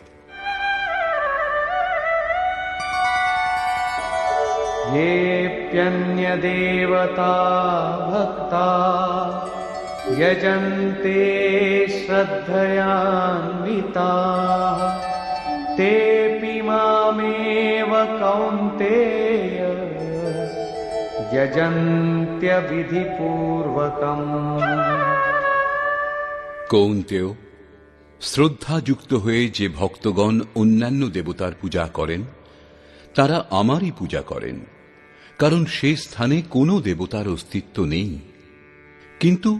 येऽप्यन्यदेवता भक्ता यजन्ते श्रद्धयान्विताः तेऽपि मामेव कौन्तेय यजन्त्यविधिपूर्वकम्। কৌন্তেয়, শ্রদ্ধাযুক্ত হয়ে যে ভক্তগণ অন্যান্য দেবতার পূজা করেন, তারা আমারই পূজা করেন, কারণ সে স্থানে কোনো দেবতার অস্তিত্ব নেই। কিন্তু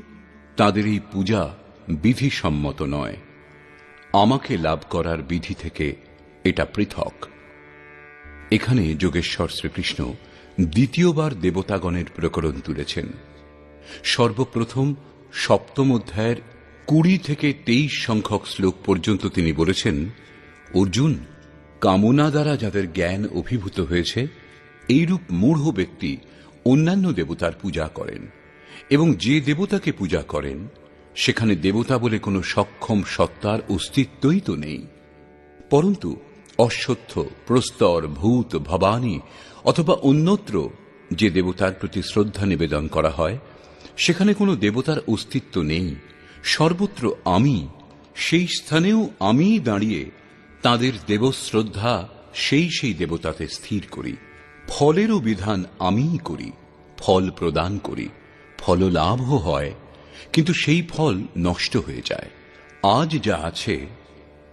তাদের এই পূজা বিধিসম্মত নয়। আমাকে লাভ করার বিধি থেকে এটা পৃথক। এখানে যোগেশ্বর শ্রীকৃষ্ণ দ্বিতীয়বার দেবতাগণের প্রকরণ তুলেছেন। সর্বপ্রথম সপ্তম অধ্যায়ের 20 থেকে 23 সংখ্যক শ্লোক পর্যন্ত তিনি বলেছেন, অর্জুন, কামনা দ্বারা যাদের জ্ঞান অভিভূত হয়েছে, এইরূপ মূঢ় ব্যক্তি অন্যান্য দেবতার পূজা করেন, এবং যে দেবতাকে পূজা করেন সেখানে দেবতা বলে কোনো সক্ষম সত্তার অস্তিত্বই তো নেই। পরন্তু অশ্বত্থ, প্রস্তর, ভূত, ভবানী অথবা অন্যত্র যে দেবতার প্রতি শ্রদ্ধা নিবেদন করা হয়, সেখানে কোনো দেবতার অস্তিত্ব নেই। সর্বত্র আমি, সেই স্থানেও আমিই দাঁড়িয়ে তাদের দেবশ্রদ্ধা সেই দেবতাতে স্থির করি। ফলেরও বিধান আমিই করি, ফল প্রদান করি, ফললাভও হয়, কিন্তু সেই ফল নষ্ট হয়ে যায়। আজ যা আছে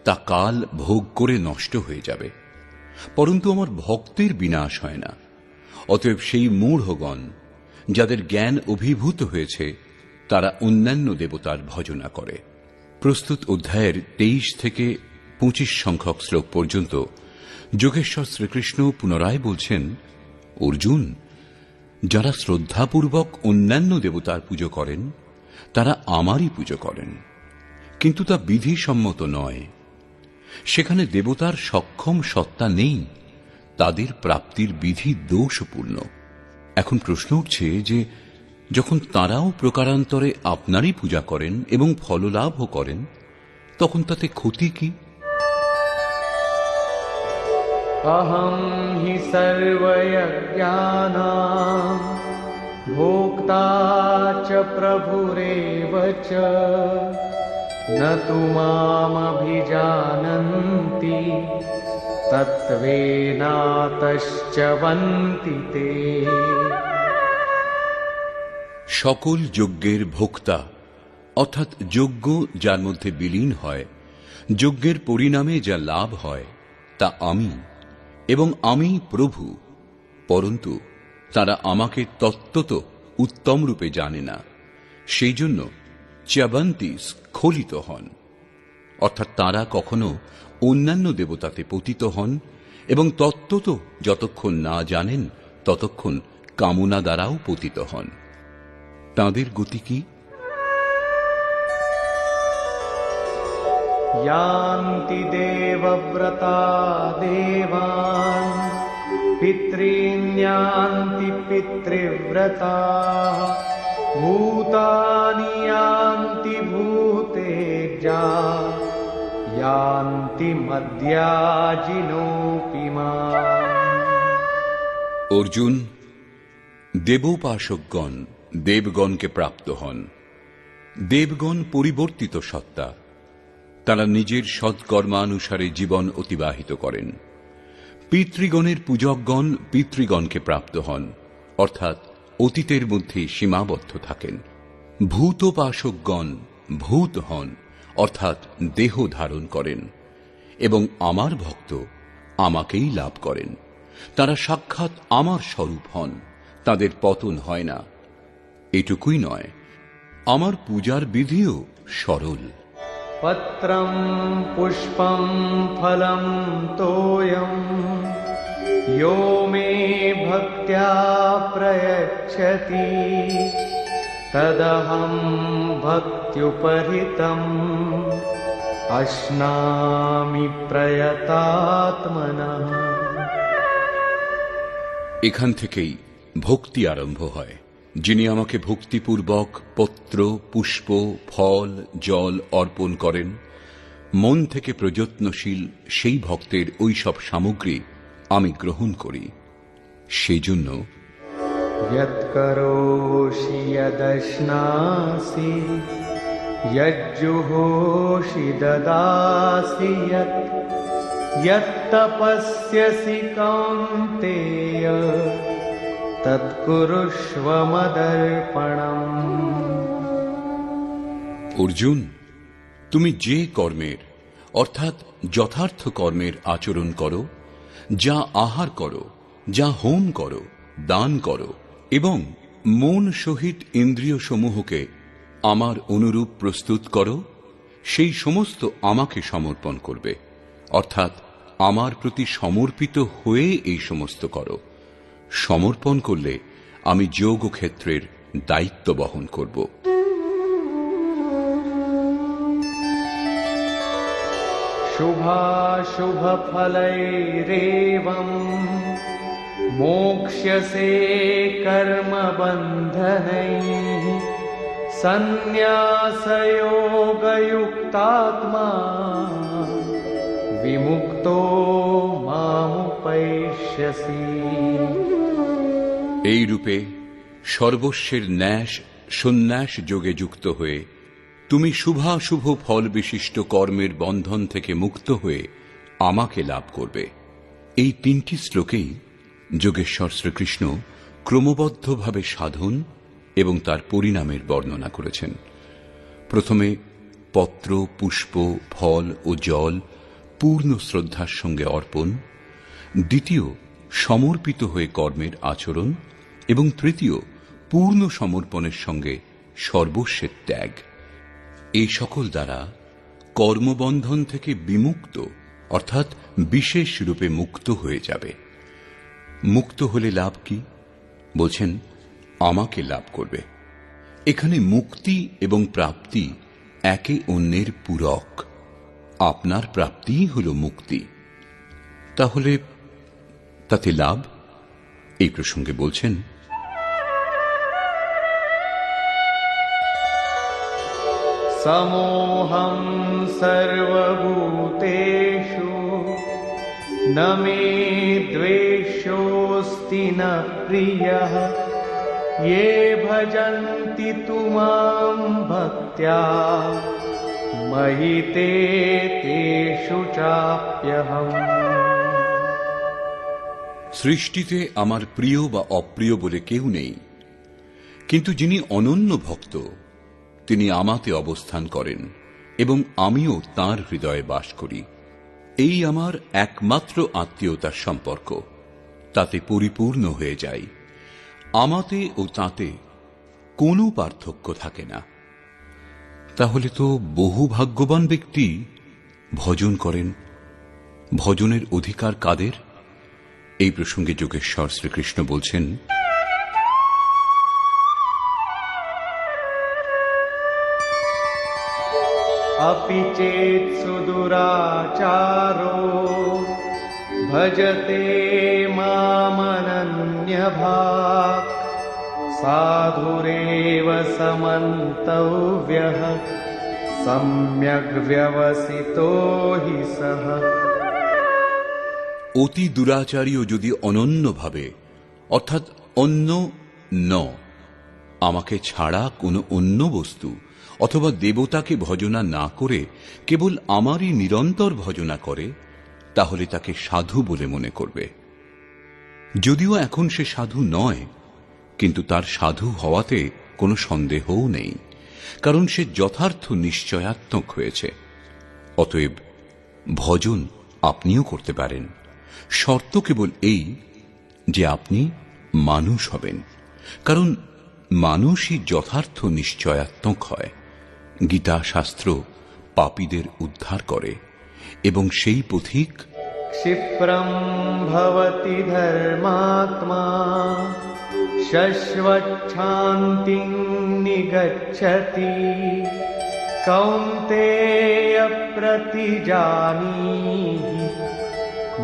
তা কাল ভোগ করে নষ্ট হয়ে যাবে, পরন্তু আমার ভক্তের বিনাশ হয় না। অতএব সেই মূঢ়গণ যাদের জ্ঞান অভিভূত হয়েছে, তারা অন্যান্য দেবতার ভজনা করে। প্রস্তুত অধ্যায়ের 23 থেকে 25 সংখ্যক শ্লোক পর্যন্ত যোগেশ্বর শ্রীকৃষ্ণ পুনরায় বলছেন, অর্জুন, যারা শ্রদ্ধাপূর্বক অন্যান্য দেবতার পুজো করেন, তারা আমারই পুজো করেন, কিন্তু তা বিধিসম্মত নয়। সেখানে দেবতার সক্ষম সত্তা নেই, তাদের প্রাপ্তির বিধি দোষপূর্ণ। এখন প্রশ্ন উঠছে যে যখন তারাও প্রকারান্তরে আপনারই পূজা করেন এবং ফললাভও করেন, তখন তাতে ক্ষতি কি? अहं हि सर्वयज्ञानां भोक्ता भोक्ता च प्रभुरेव च न तु मामभिजानन्ति तत्त्वेनातश्च्यवन्ति ते। সকল যজ্ঞের ভোক্তা অর্থাৎ যজ্ঞ যার মধ্যে বিলীন হয়, যজ্ঞের পরিণামে যা লাভ হয় তা আমি, এবং আমি প্রভু, পরন্তু তারা আমাকে তত্ত্বত উত্তম রূপে জানে না। সেই জন্য চ্যবন্তি স্খলিত হন, অর্থাৎ তারা কখনো অন্যান্য দেবতাতে পতিত হন এবং তত্ত্বত যতক্ষণ না জানেন ততক্ষণ কামনা দ্বারাও পতিত হন। তাঁদের গতি কি? यान्ति देवव्रता देवान् पितॄन् यान्ति पितृव्रताः भूतानि यान्ति भूतेजा यान्ति मद्याजिनोऽपि माम्। অর্জুন, দেবোপাসকগণ দেবগণকে প্রাপ্ত হন। দেবগণ পরিবর্তিত সত্তা, তারা নিজের সৎকর্মানুসারে জীবন অতিবাহিত করেন। পিতৃগণের পূজকগণ পিতৃগণকে প্রাপ্ত হন, অর্থাৎ অতীতের মধ্যে সীমাবদ্ধ থাকেন। ভূতোপাসকগণ ভূত হন, অর্থাৎ দেহ ধারণ করেন, এবং আমার ভক্ত আমাকেই লাভ করেন। তারা সাক্ষাৎ আমার স্বরূপ হন, তাদের পতন হয় না। এটুকুই নয়, আমার পূজার বিধিও সরল। पत्रं पुष्पं फलं तोयं यो मे भक्त्या प्रयच्छति तदहं भक्त्युपहृतम् अश्नामि प्रयतात्मनः। এখান থেকেই ভক্তি আরম্ভ হয়। যিনি আমাকে ভক্তিপূর্বক পত্র, পুষ্প, ফল, জল অর্পণ করেন, মন থেকে প্রযত্নশীল সেই ভক্তের ওই সব সামগ্রী আমি গ্রহণ করি। সেই জন্য यत्करोषि यदश्नासि यज्जुहोषि ददासि यत्तपस्यसि कौन्तेय तत्कुरुष्व मदर्पणम्। অর্জুন, তুমি যে কর্মের অর্থাৎ যথার্থ কর্মের আচরণ করো, যা আহার করো, যা হোম করো, দান করো, এবং মন সহিত ইন্দ্রিয় সমূহকে আমার অনুরূপ প্রস্তুত করো, সেই সমস্ত আমাকে সমর্পণ করবে, অর্থাৎ আমার প্রতি সমর্পিত হয়ে এই সমস্ত করো। সমর্পণ করলে আমি যোগ ক্ষেত্রের দায়িত্ব বহন করব। शुभाशुभ फलैरेवं मोक्ष्यसे कर्म बन्धनैः सन्न्यासयोगयुक्तात्मा विमुक्तो मामुपैष्यसि। এই রূপে সর্বস্বের ন্যাস সন্ন্যাস যোগে যুক্ত হয়ে তুমি শুভাশুভ ফল বিশিষ্ট কর্মের বন্ধন থেকে মুক্ত হয়ে আমাকে লাভ করবে। এই তিনটি শ্লোকেই যোগেশ্বর শ্রীকৃষ্ণ ক্রমবদ্ধভাবে সাধন এবং তার পরিণামের বর্ণনা করেছেন। প্রথমে পত্র, পুষ্প, ফল ও জল পূর্ণ শ্রদ্ধার সঙ্গে অর্পণ, দ্বিতীয় সমর্পিত হয়ে কর্মের আচরণ, এবং তৃতীয় পূর্ণ সমর্পণের সঙ্গে সর্বস্বের ত্যাগ। এই সকল দ্বারা কর্মবন্ধন থেকে বিমুক্ত অর্থাৎ বিশেষ রূপে মুক্ত হয়ে যাবে। মুক্ত হলে লাভ কি? বলছেন আমাকে লাভ করবে। এখানে মুক্তি এবং প্রাপ্তি একে অন্যের পূরক। আপনার প্রাপ্তিই হল মুক্তি। তাহলে তাতে লাভ? এই প্রসঙ্গে বলছেন समोहं सर्वभूतेषु न मे द्वेषोऽस्ति न प्रियः ये भजन्ति तु मां भक्त्या मयि ते तेषु चाप्यहम्। সৃষ্টিতে আমার প্রিয় বা অপ্রিয় বলে কেউ নেই, কিন্তু যিনি অনন্য ভক্ত তিনি আমাতে অবস্থান করেন এবং আমিও তাঁর হৃদয়ে বাস করি। এই আমার একমাত্র আত্মীয়তার সম্পর্ক, তাতে পরিপূর্ণ হয়ে যাই। আমাতে ও তাতে কোনো পার্থক্য থাকে না। তাহলে তো বহু ভাগ্যবান ব্যক্তি ভজন করেন। ভজনের অধিকার কাদের? এই প্রসঙ্গে যোগেশ্বর শ্রীকৃষ্ণ বলছেন, अपि चेत् सुदुराचारो भजते मामनन्यभाक् साधुरेव समन्तव्यः सम्यग् व्यवसितो हि सः। অতি দুরাচারীও যদি অনন্যভাবে অর্থাৎ অন্য ন আমাকে ছাড়া কোনো অন্য বস্তু অথবা দেবতাকে ভজনা না করে কেবল আমারই নিরন্তর ভজনা করে, তাহলে তাকে সাধু বলে মনে করবে। যদিও এখন সে সাধু নয়, কিন্তু তার সাধু হওয়াতে কোনো সন্দেহও নেই, কারণ সে যথার্থ নিশ্চয়াত্মক হয়েছে। অতএব ভজন আপনিও করতে পারেন, শর্ত কেবল এই যে আপনি মানুষ হবেন, কারণ মানুষই যথার্থ নিশ্চয়াত্মক হয়। গীতা শাস্ত্র পাপীদের উদ্ধার করে এবং সেই পথিক क्षिप्रं भवति धर्मात्मा शश्वच्छान्तिं निगच्छति कौन्तेय प्रतिजानीहि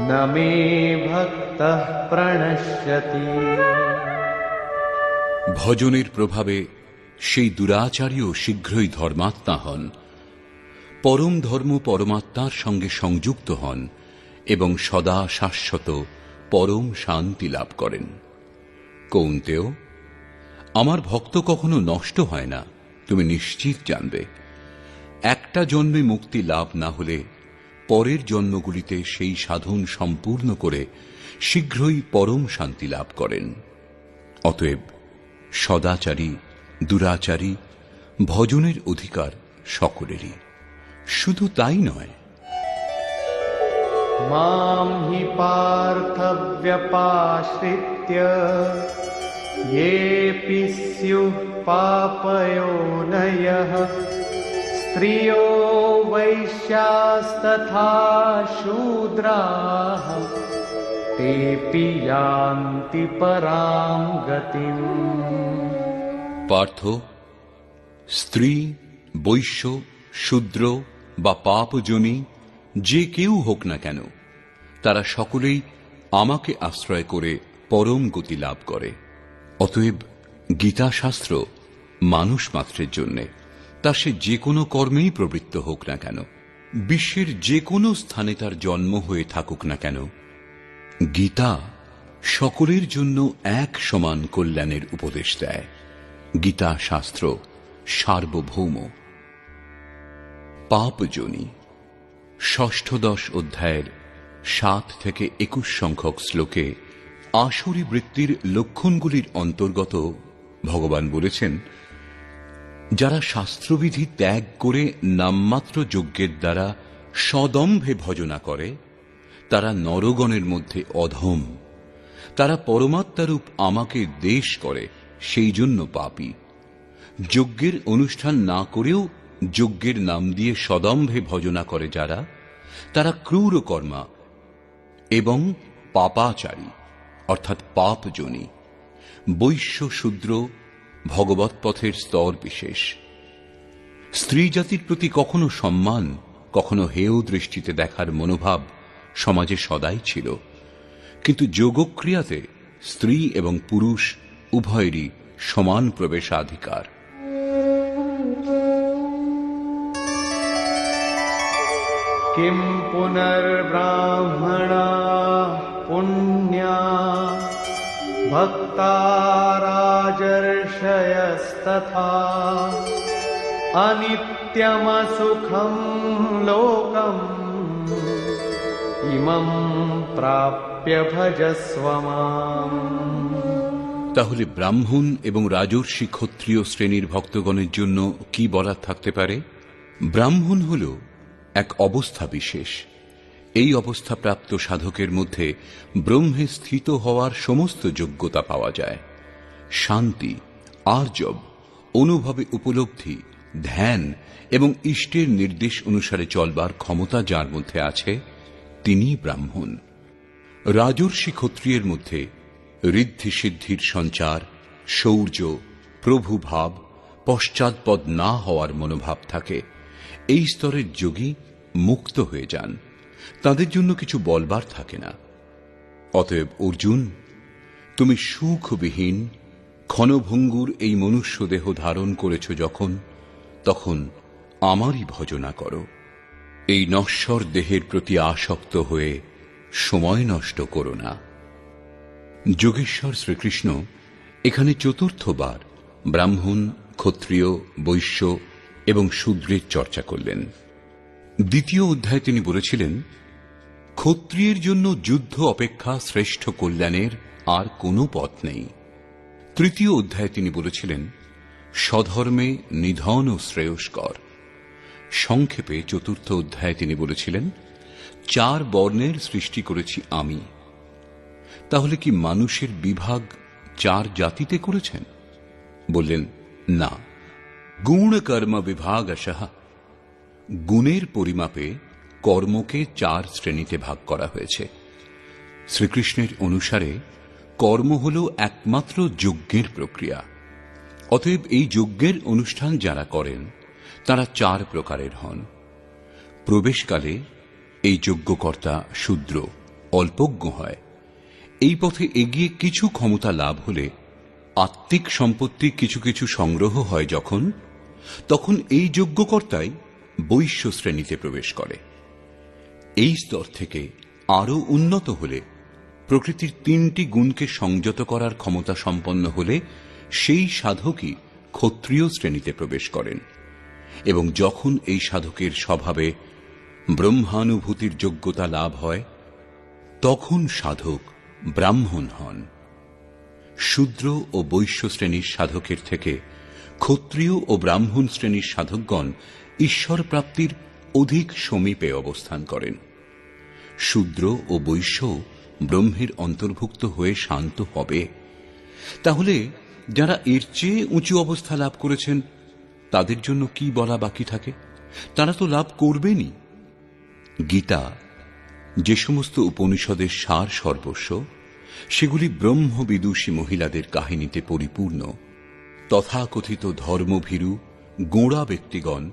न मे भक्तः प्रणश्यति। ভজনের প্রভাবে সেই দুরাচারীও শীঘ্রই ধর্মাত্মা হন, পরম ধর্ম পরমাত্মার সঙ্গে সংযুক্ত হন এবং সদা শাশ্বত পরম শান্তি লাভ করেন। কৌন্তেয়, আমার ভক্ত কখনো নষ্ট হয় না, তুমি নিশ্চিত জানবে। একটা জন্মে মুক্তি লাভ না হলে পরের জন্মগুলিতে সেই সাধন সম্পূর্ণ করে শীঘ্রই পরম শান্তি লাভ করেন। অতএব সদাচারী দুরাচারী ভজনের অধিকার সকলেরই। শুধু তাই নয়, मां हि पार्थ व्यपाश्रित्य येऽपि स्युः पापयोनयः स्त्रियो वैश्यास्तथा शूद्राः तेऽपि यान्ति परां गतिम्। পার্থ, স্ত্রী, বৈশ্য, শূদ্র বা পাপজনী যে কেউ হোক না কেন, তারা সকলেই আমাকে আশ্রয় করে পরম গতি লাভ করে। অতএব গীতা শাস্ত্র মানুষ মাত্রের জন্যে, তা সে যে কোনো কর্মেই প্রবৃত্ত হোক না কেন, বিশ্বের যে কোনো স্থানে তার জন্ম হয়ে থাকুক না কেন, গীতা সকলের জন্য এক সমান কল্যাণের উপদেশ দেয়। গীতা শাস্ত্র সার্বভৌম। পাপজনী ষষ্ঠদশ অধ্যায়ের 7 থেকে 21 সংখ্যক শ্লোকে আসুরী বৃত্তির লক্ষণগুলির অন্তর্গত ভগবান বলেছেন, যারা শাস্ত্রবিধি ত্যাগ করে নামমাত্র যজ্ঞের দ্বারা সদম্ভে ভজনা করে তারা নরগণের মধ্যে অধম। তারা পরমাত্মারূপ আমাকে দ্বেষ করে, সেই জন্য পাপী। যজ্ঞের অনুষ্ঠান না করেও যজ্ঞের নাম দিয়ে সদম্ভে ভজনা করে যারা, তারা ক্রূর কর্মা এবং পাপাচারী অর্থাৎ পাপজনী। বৈশ্য শূদ্র ভগবৎ পথের স্তর বিশেষ। স্ত্রী জাতির প্রতি কখনো সম্মান, কখনো হেয় দৃষ্টিতে দেখার মনোভাব সমাজে সদাই ছিল, কিন্তু যোগক্রিয়াতে স্ত্রী এবং পুরুষ উভয়েরই সমান প্রবেশাধিকার। किं पुनर्ब्राह्मणा पुण्या भक्ता राजर्षयस्तथा अनित्यमसुखं लोकम् इमं प्राप्य भजस्व माम्। তাহলে ব্রাহ্মণ এবং রাজর্ষি ক্ষত্রিয় শ্রেণীর ভক্তগণের জন্য কি বলার থাকতে পারে? ব্রাহ্মণ হল এক অবস্থা বিশেষ। এই অবস্থাপ্রাপ্ত সাধকের মধ্যে ব্রহ্মে স্থিত হওয়ার সমস্ত যোগ্যতা পাওয়া যায়। শান্তি, আর্জব, অনুভবে উপলব্ধি, ধ্যান এবং ইষ্টের নির্দেশ অনুসারে চলবার ক্ষমতা যার মধ্যে আছে তিনিই ব্রাহ্মণ। রাজর্ষি ক্ষত্রিয়ের মধ্যে ঋদ্ধি সিদ্ধির সঞ্চার, শৌর্য, প্রভুভাব, পশ্চাৎপদ না হওয়ার মনোভাব থাকে। এই স্তরের যোগী মুক্ত হয়ে যান, তাদের জন্য কিছু বলবার থাকে না। অতএব অর্জুন, তুমি সুখবিহীন ক্ষণভঙ্গুর এই মনুষ্য দেহ ধারণ করেছ যখন, তখন আমারই ভজনা করো। এই নশ্বর দেহের প্রতি আসক্ত হয়ে সময় নষ্ট করো না। যোগেশ্বর শ্রীকৃষ্ণ এখানে চতুর্থবার ব্রাহ্মণ, ক্ষত্রিয়, বৈশ্য এবং শূদ্রের চর্চা করলেন। দ্বিতীয় অধ্যায়ে তিনি বলেছিলেন, ক্ষত্রিয়ের জন্য যুদ্ধ অপেক্ষা শ্রেষ্ঠ কল্যাণের আর কোনো পথ নেই। তৃতীয় অধ্যায়ে তিনি বলেছিলেন, স্বধর্মে নিধন ও শ্রেয়স্কর। সংক্ষেপে চতুর্থ অধ্যায়ে তিনি বলেছিলেন, 4 বর্ণের সৃষ্টি করেছি আমি। তাহলে কি মানুষের বিভাগ 4 জাতিতে করেছেন? বললেন, না, গুণ কর্ম বিভাগশঃ। গুণের পরিমাপে কর্মকে 4 শ্রেণীতে ভাগ করা হয়েছে। শ্রীকৃষ্ণের অনুসারে কর্ম হল একমাত্র যজ্ঞের প্রক্রিয়া। অতএব এই যজ্ঞের অনুষ্ঠান যারা করেন তারা 4 প্রকারের হন। প্রবেশকালে এই যজ্ঞকর্তা শূদ্র, অল্পজ্ঞ হয়। এই পথে এগিয়ে কিছু ক্ষমতা লাভ হলে আত্মিক সম্পত্তি কিছু কিছু সংগ্রহ হয় যখন, তখন এই যজ্ঞকর্তাই বৈশ্য শ্রেণীতে প্রবেশ করে। এই স্তর থেকে আরো উন্নত হলে, প্রকৃতির 3টি গুণকে সংযত করার ক্ষমতা সম্পন্ন হলে সেই সাধকই ক্ষত্রিয় শ্রেণীতে প্রবেশ করেন। এবং যখন এই সাধকের স্বভাবে ব্রহ্মানুভূতির যোগ্যতা লাভ হয়, তখন সাধক ব্রাহ্মণ হন। শূদ্র ও বৈশ্য শ্রেণীর সাধকের থেকে ক্ষত্রিয় ও ব্রাহ্মণ শ্রেণীর সাধকগণ ঈশ্বর প্রাপ্তির অধিক সমীপে অবস্থান করেন। শূদ্র ও বৈশ্য ব্রহ্মের অন্তর্ভুক্ত হয়ে শান্ত হবে। তাহলে যারা এর চেয়ে উঁচু অবস্থা লাভ করেছেন তাদের জন্য কি বলা বাকি থাকে? তারা তো লাভ করবেনই। গীতা যে সমস্ত উপনিষদের সার সর্বস্ব, সেগুলি ব্রহ্মবিদুষী মহিলাদের কাহিনীতে পরিপূর্ণ। তথাকথিত ধর্মভীরু গোঁড়া ব্যক্তিগণ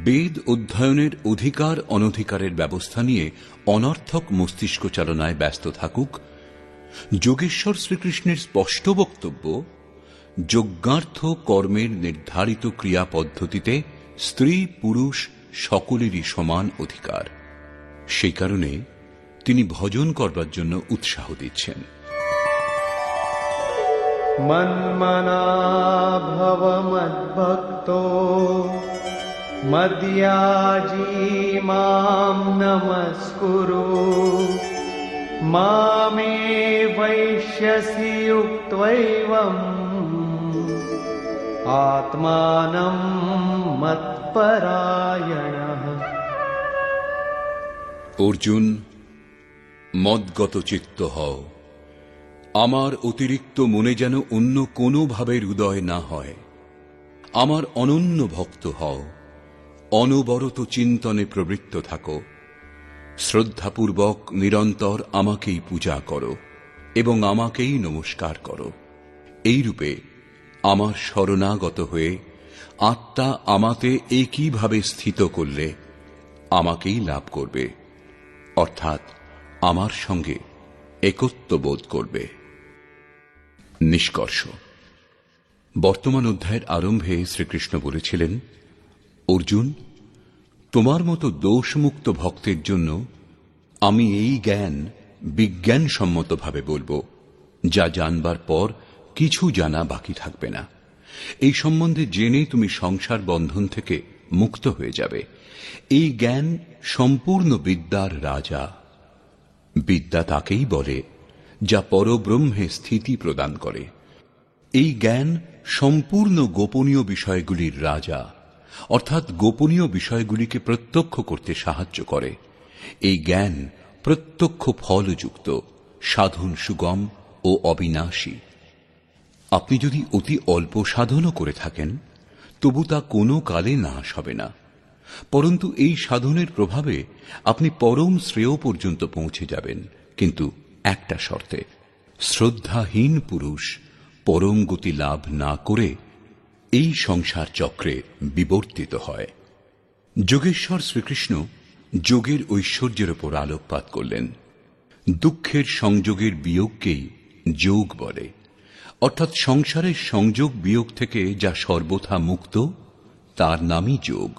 বেদ অধ্যয়নের অধিকার অনধিকারের ব্যবস্থা নিয়ে অনর্থক মস্তিষ্ক চালনায় ব্যস্ত থাকুক। যোগেশ্বর শ্রীকৃষ্ণের স্পষ্ট বক্তব্য, যজ্ঞার্থ কর্মের নির্ধারিত ক্রিয়া পদ্ধতিতে স্ত্রী পুরুষ সকলেরই সমান অধিকার। সেই কারণে তিনি ভজন করবার জন্য উৎসাহ দিচ্ছেন। মন্মনা ভব মদ্ভক্তো মদ্যাজি মাম নমস্কুরু মামে বৈশ্যসি যুক্তৈবম আত্মানম মৎপরায়ণঃ। অর্জুন, মদগত চিত্ত হও। আমার অতিরিক্ত মনে যেন অন্য কোনো ভাবের উদয় না হয়। আমার অনন্য ভক্ত হও। অনবরত চিন্তনে প্রবৃত্ত থাকো। শ্রদ্ধাপূর্বক নিরন্তর আমাকেই পূজা করো এবং আমাকেই নমস্কার করো। এইরূপে আমার শরণাগত হয়ে আত্মা আমাতে একইভাবে স্থিত করলে আমাকেই লাভ করবে, অর্থাৎ আমার সঙ্গে একত্ব বোধ করবে। নিষ্কর্ষ। বর্তমান অধ্যায়ের আরম্ভে শ্রীকৃষ্ণ বলেছিলেন, অর্জুন, তোমার মতো দোষমুক্ত ভক্তের জন্য আমি এই জ্ঞান বিজ্ঞানসম্মতভাবে বলবো। যা জানবার পর কিছু জানা বাকি থাকবে না। এই সম্বন্ধে জেনে তুমি সংসার বন্ধন থেকে মুক্ত হয়ে যাবে। এই জ্ঞান সম্পূর্ণ বিদ্যার রাজা। বিদ্যা তাকেই বলে যা পরব্রহ্মে স্থিতি প্রদান করে। এই জ্ঞান সম্পূর্ণ গোপনীয় বিষয়গুলির রাজা, অর্থাৎ গোপনীয় বিষয়গুলিকে প্রত্যক্ষ করতে সাহায্য করে। এই জ্ঞান প্রত্যক্ষ ফলযুক্ত, সাধন সুগম ও অবিনাশী। আপনি যদি অতি অল্প সাধনও করে থাকেন তবু তা কোনো কালে নাশ হবে না, পরন্তু এই সাধনের প্রভাবে আপনি পরম শ্রেয় পর্যন্ত পৌঁছে যাবেন, কিন্তু একটা শর্তে, শ্রদ্ধাহীন পুরুষ পরম গতি লাভ না করে এই সংসার চক্রে বিবর্তিত হয়। যোগেশ্বর শ্রীকৃষ্ণ যোগের ঐশ্বর্যের উপর আলোকপাত করলেন। দুঃখের সংযোগের বিয়োগকেই যোগ বলে, অর্থাৎ সংসারের সংযোগ বিয়োগ থেকে যা সর্বথা মুক্ত তার নামই যোগ।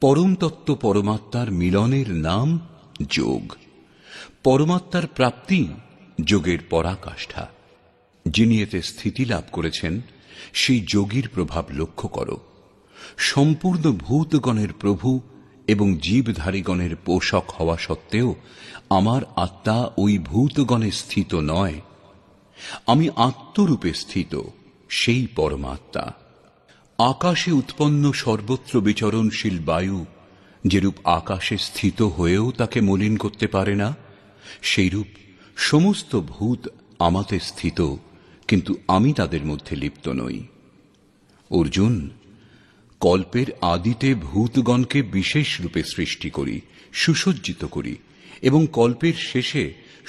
পরম তত্ত্ব পরমাত্মার মিলনের নাম যোগ। পরমাত্মার প্রাপ্তি যোগের পরাকাষ্ঠা। যিনি এতে স্থিতি লাভ করেছেন সেই যোগীর প্রভাব লক্ষ্য করো। সম্পূর্ণ ভূতগণের প্রভু এবং জীবধারীগণের পোষক হওয়া সত্ত্বেও আমার আত্মা ওই ভূতগণে স্থিত নয়। আমি আত্মরূপে স্থিত, সেই পরমাত্মা। আকাশে উৎপন্ন সর্বত্র বিচরণশীল বায়ু যেরূপ আকাশে স্থিত হয়েও তাকে মলিন করতে পারে না, সেইরূপ সমস্ত ভূত আমাতে স্থিত, কিন্তু আমি তাদের মধ্যে লিপ্ত নই। অর্জুন, কল্পের আদিতে ভূতগণকে বিশেষ রূপে সৃষ্টি করি, সুসজ্জিত করি, এবং কল্পের শেষে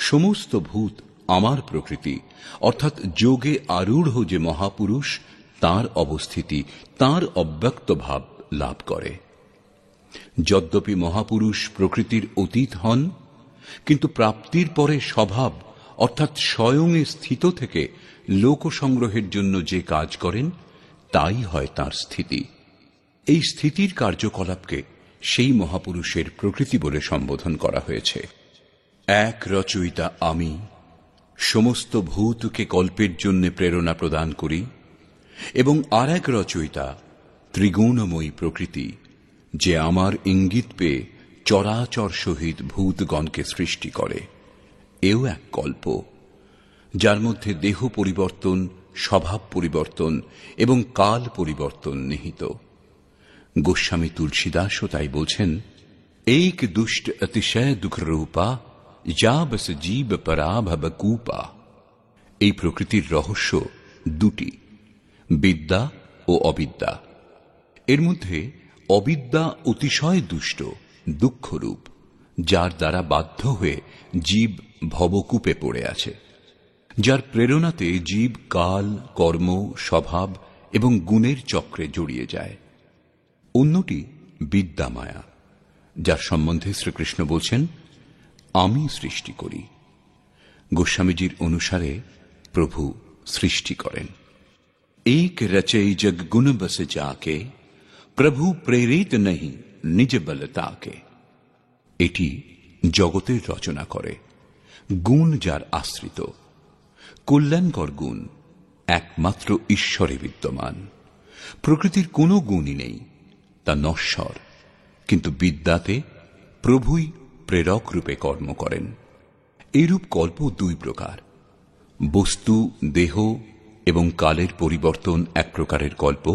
সমস্ত ভূত আমার প্রকৃতি, অর্থাৎ যোগে আরূঢ় যে মহাপুরুষ তাঁর অবস্থিতি, তাঁর অব্যক্ত ভাব লাভ করে। যদ্যপি মহাপুরুষ প্রকৃতির অতীত হন, কিন্তু প্রাপ্তির পরে স্বভাব অর্থাৎ স্বয়ংয়ে স্থিত থেকে লোক সংগ্রহের জন্য যে কাজ করেন তাই হয় তাঁর স্থিতি। এই স্থিতির কার্যকলাপকে সেই মহাপুরুষের প্রকৃতি বলে সম্বোধন করা হয়েছে। এক রচয়িতা আমি সমস্ত ভূতকে কল্পের জন্য প্রেরণা প্রদান করি, এবং আর এক রচয়িতা ত্রিগুণময়ী প্রকৃতি, যে আমার ইঙ্গিত পেয়ে চরাচর সহিত ভূতগণকে সৃষ্টি করে। এও এক কল্প, যার মধ্যে দেহ পরিবর্তন, স্বভাব পরিবর্তন এবং কাল পরিবর্তন নিহিত। গোস্বামী তুলসীদাসও তাই বলছেন, এক দুষ্ট অতিশয় দুঃখ রূপা যা বস জীব পরাভব কূপা। এই প্রকৃতির রহস্য দুটি, বিদ্যা ও অবিদ্যা। এর মধ্যে অবিদ্যা অতিশয় দুষ্ট, দুঃখরূপ, যার দ্বারা বাধ্য হয়ে জীব ভবকূপে পড়ে আছে, যার প্রেরণাতে জীব কাল, কর্ম, স্বভাব এবং গুণের চক্রে জড়িয়ে যায়। অন্যটি বিদ্যা মায়া, যার সম্বন্ধে শ্রীকৃষ্ণ বলছেন, আমি সৃষ্টি করি। গোস্বামীজির অনুসারে প্রভু সৃষ্টি করেন। এক রচৈ জগ গুণ বস যাকে, প্রভু প্রেরিত নহি নিজ বলতাকে। এটি জগতের রচনা করে, গুণ যার আশ্রিত। কল্যাণকর গুণ একমাত্র ঈশ্বরে বিদ্যমান। প্রকৃতির কোনো গুণই নেই, তা নশ্বর, কিন্তু বিদ্যাতে প্রভুই প্রেরক রূপে কর্ম করেন। এইরূপ কল্প দুই প্রকার, বস্তু, দেহ এবং কালের পরিবর্তন এক প্রকারের কল্প।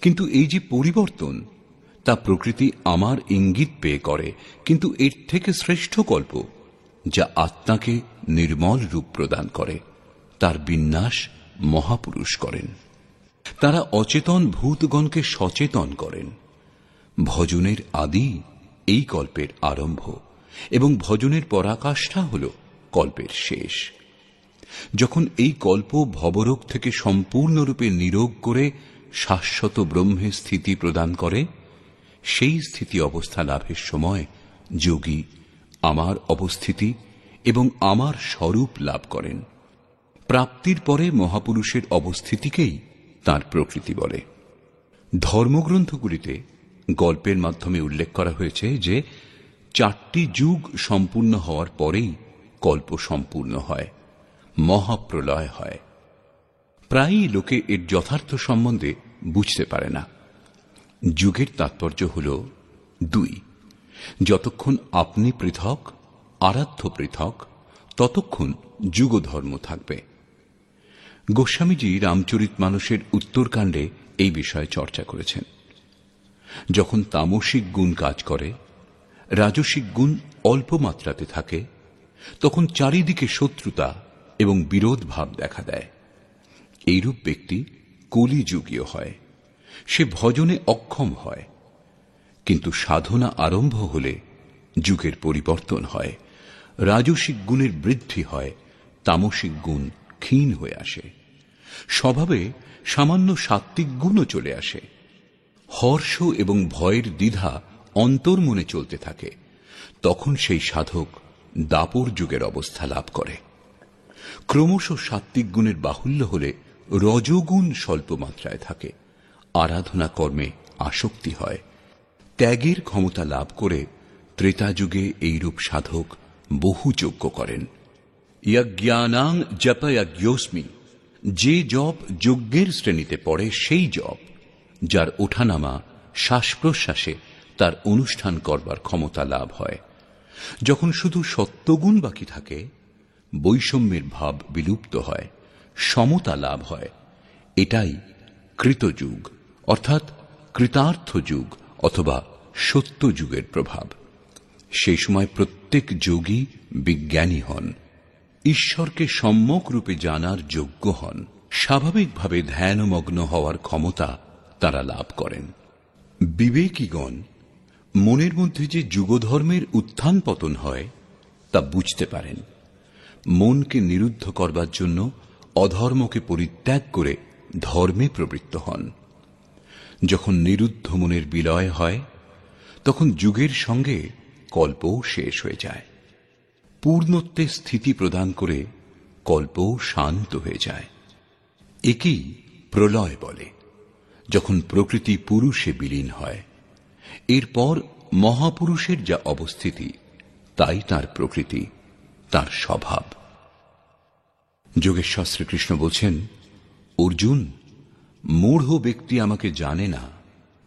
কিন্তু এই যে পরিবর্তন, তা প্রকৃতি আমার ইঙ্গিত পেয়ে করে, কিন্তু এর থেকে শ্রেষ্ঠ কল্প, যা আত্মাকে নির্মল রূপ প্রদান করে, তার বিন্যাস মহাপুরুষ করেন। তারা অচেতন ভূতগণকে সচেতন করেন। ভজনের আদি এই কল্পের আরম্ভ, এবং ভজনের পরাকাষ্ঠা হল কল্পের শেষ। যখন এই কল্প ভবরোগ থেকে সম্পূর্ণরূপে নিরোগ করে শাশ্বত ব্রহ্মে স্থিতি প্রদান করে, সেই স্থিতি অবস্থা লাভের সময় যোগী আমার অবস্থিতি এবং আমার স্বরূপ লাভ করেন। প্রাপ্তির পরে মহাপুরুষের অবস্থিতিকেই তাঁর প্রকৃতি বলে। ধর্মগ্রন্থগুলিতে গল্পের মাধ্যমে উল্লেখ করা হয়েছে যে 4টি যুগ সম্পূর্ণ হওয়ার পরেই কল্প সম্পূর্ণ হয়। মহাপ্রলয় হয়। প্রায়ই লোকে এর যথার্থ সম্বন্ধে বুঝতে পারে না। যুগের তাৎপর্য হল দুই। যতক্ষণ আপনি পৃথক, আরাধ্য পৃথক, ততক্ষণ যুগধর্ম থাকবে। গোস্বামীজি রামচরিতমানসের উত্তরকাণ্ডে এই বিষয়ে চর্চা করেছেন। যখন তামসিক গুণ কাজ করে, রাজসিক গুণ অল্প মাত্রাতে থাকে, তখন চারিদিকে শত্রুতা এবং বিরোধ ভাব দেখা দেয়। এইরূপ ব্যক্তি কলিযুগীয় হয়, সে ভজনে অক্ষম হয়। কিন্তু সাধনা আরম্ভ হলে যুগের পরিবর্তন হয়, রাজসিক গুণের বৃদ্ধি হয়, তামসিক গুণ ক্ষীণ হয়ে আসে, স্বভাবে সামান্য সাত্ত্বিক গুণও চলে আসে। হর্ষ এবং ভয়ের দ্বিধা অন্তর্মনে চলতে থাকে, তখন সেই সাধক দাপর যুগের অবস্থা লাভ করে। ক্রমশ সাত্ত্বিক গুণের বাহুল্য হলে রজোগুণ স্বল্প মাত্রায় থাকে, আরাধনা কর্মে আসক্তি হয়। ত্যাগের ক্ষমতা লাভ করে ত্রেতা যুগে এইরূপ সাধক বহু যজ্ঞ করেন। যজ্ঞানাং জপযজ্ঞোস্মি, যে জপ যজ্ঞের শ্রেণীতে পড়ে সেই জপ, যার ওঠানামা শ্বাস প্রশ্বাসে তার অনুষ্ঠান করবার ক্ষমতা লাভ হয়। যখন শুধু সত্যগুণ বাকি থাকে, বৈষম্যের ভাব বিলুপ্ত হয়, সমতা লাভ হয়। এটাই কৃতযুগ অর্থাৎ কৃতার্থ যুগ অথবা সত্য যুগের প্রভাব। সেই সময় প্রত্যেক যোগী বিজ্ঞানী হন, ঈশ্বরকে সম্যক রূপে জানার যোগ্য হন, স্বাভাবিকভাবে ধ্যানমগ্ন হওয়ার ক্ষমতা তারা লাভ করেন। বিবেকীগণ মনের মধ্যে যে যুগধর্মের উত্থান পতন হয় তা বুঝতে পারেন। মনকে নিরুদ্ধ করবার জন্য অধর্মকে পরিত্যাগ করে ধর্মে প্রবৃত্ত হন। যখন নিরুদ্ধ মনের বিলয় হয়, তখন যুগের সঙ্গে কল্পও শেষ হয়ে যায়। পূর্ণত্বে স্থিতি প্রদান করে কল্পও শান্ত হয়ে যায়। একেই প্রলয় বলে, যখন প্রকৃতি পুরুষে বিলীন হয়। এরপর মহাপুরুষের যা অবস্থিতি, তাই তার প্রকৃতি, তার স্বভাব। যোগেশ্বর শ্রীকৃষ্ণ বলছেন, অর্জুন, মূঢ় ব্যক্তি আমাকে জানে না,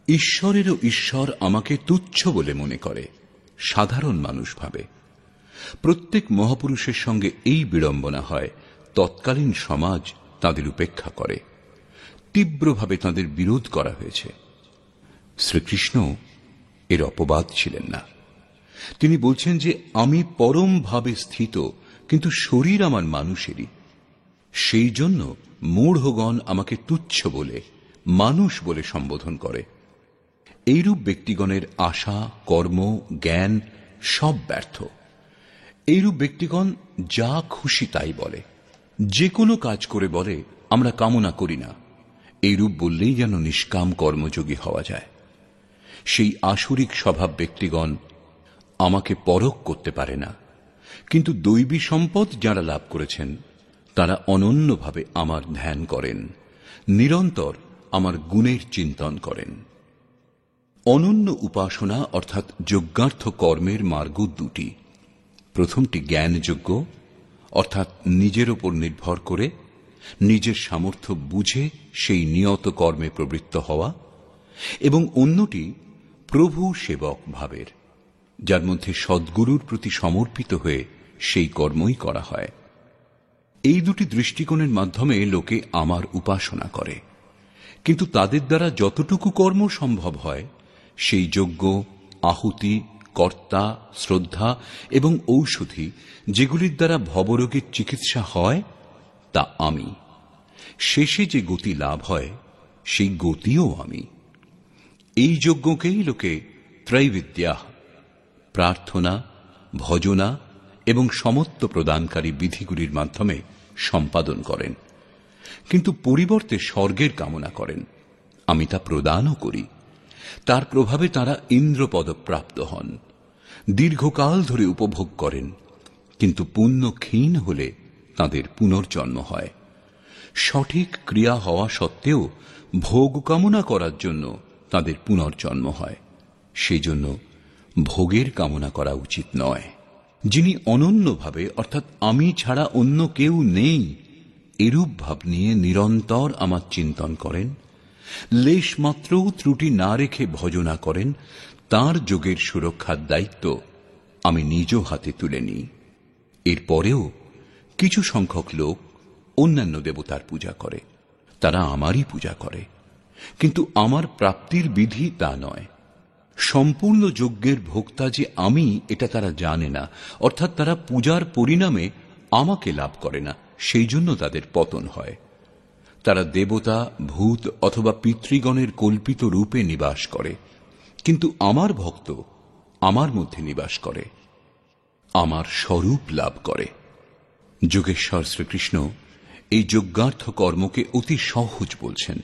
ঈশ্বরেরও ঈশ্বর আমাকে তুচ্ছ বলে মনে করে, সাধারণ মানুষ ভাবে। প্রত্যেক মহাপুরুষের সঙ্গে এই বিড়ম্বনা হয়, তৎকালীন সমাজ তাদের উপেক্ষা করে, তীব্রভাবে তাদের বিরোধ করা হয়েছে। শ্রীকৃষ্ণ এর অপবাদ ছিলেন না। তিনি বলছেন যে আমি পরম ভাবে স্থিত, কিন্তু শরীর আমার মানুষেরই। সেই জন্য মূঢ়গণ আমাকে তুচ্ছ বলে, মানুষ বলে সম্বোধন করে। এইরূপ ব্যক্তিগণের আশা, কর্ম, জ্ঞান সব ব্যর্থ। এইরূপ ব্যক্তিগণ যা খুশি তাই বলে, যে কোনো কাজ করে বলে আমরা কামনা করি না। এইরূপ বললেই যেন নিষ্কাম কর্মযোগী হওয়া যায়। সেই আসুরিক স্বভাব ব্যক্তিগণ আমাকে পরখ করতে পারে না, কিন্তু দৈবী সম্পদ যারা লাভ করেছেন তারা অনন্যভাবে আমার ধ্যান করেন, নিরন্তর আমার গুণের চিন্তন করেন। অনন্য উপাসনা অর্থাৎ যজ্ঞার্থ কর্মের মার্গ দুটি। প্রথমটি জ্ঞানযজ্ঞ, অর্থাৎ নিজের ওপর নির্ভর করে নিজের সামর্থ্য বুঝে সেই নিয়ত কর্মে প্রবৃত্ত হওয়া, এবং অন্যটি প্রভু সেবক ভাবের, যার মধ্যে সদ্গুরুর প্রতি সমর্পিত হয়ে সেই কর্মই করা হয়। এই দুটি দৃষ্টিকোণের মাধ্যমে লোকে আমার উপাসনা করে, কিন্তু তাদের দ্বারা যতটুকু কর্ম সম্ভব হয় সেই যজ্ঞ, আহুতি, কর্তা, শ্রদ্ধা এবং ঔষধি যেগুলির দ্বারা ভবরোগের চিকিৎসা হয় তা আমি। শেষে যে গতি লাভ হয় সেই গতিও আমি। এই যজ্ঞকেই লোকে ত্রৈবিদ্যা, প্রার্থনা, ভজনা এবং সমত্ব প্রদানকারী বিধিগুলির মাধ্যমে সম্পাদন করেন, কিন্তু পরিবর্তে স্বর্গের কামনা করেন। আমি তা প্রদানও করি। তার প্রভাবে তারা ইন্দ্রপদ প্রাপ্ত হন, দীর্ঘকাল ধরে উপভোগ করেন, কিন্তু পুণ্য ক্ষীণ হলে তাদের পুনর্জন্ম হয়। সঠিক ক্রিয়া হওয়া সত্ত্বেও ভোগ কামনা করার জন্য তাদের পুনর্জন্ম হয়। সেই জন্য ভোগের কামনা করা উচিত নয়। যিনি অনন্যভাবে অর্থাৎ আমি ছাড়া অন্য কেউ নেই এরূপ ভাব নিয়ে নিরন্তর আমার চিন্তন করেন, লেশ মাত্রও ত্রুটি না রেখে ভজনা করেন, তাঁর যোগের সুরক্ষার দায়িত্ব আমি নিজ হাতে তুলে নিই। এরপরেও কিছু সংখ্যক লোক অন্যান্য দেবতার পূজা করে, তারা আমারই পূজা করে, কিন্তু আমার প্রাপ্তির বিধি তা নয়। সম্পূর্ণ যজ্ঞের ভোক্তা যে আমি এটা তারা জানে না, অর্থাৎ তারা পূজার পরিণামে আমাকে লাভ করে না, সেই জন্য তাদের পতন হয়। তারা দেবতা, ভূত অথবা পিতৃগণের কল্পিত রূপে নিবাস করে, কিন্তু আমার ভক্ত আমার মধ্যে নিবাস করে, আমার স্বরূপ লাভ করে। যোগেশ্বর শ্রীকৃষ্ণ এই যজ্ঞার্থ কর্মকে অতি সহজ বলছেন।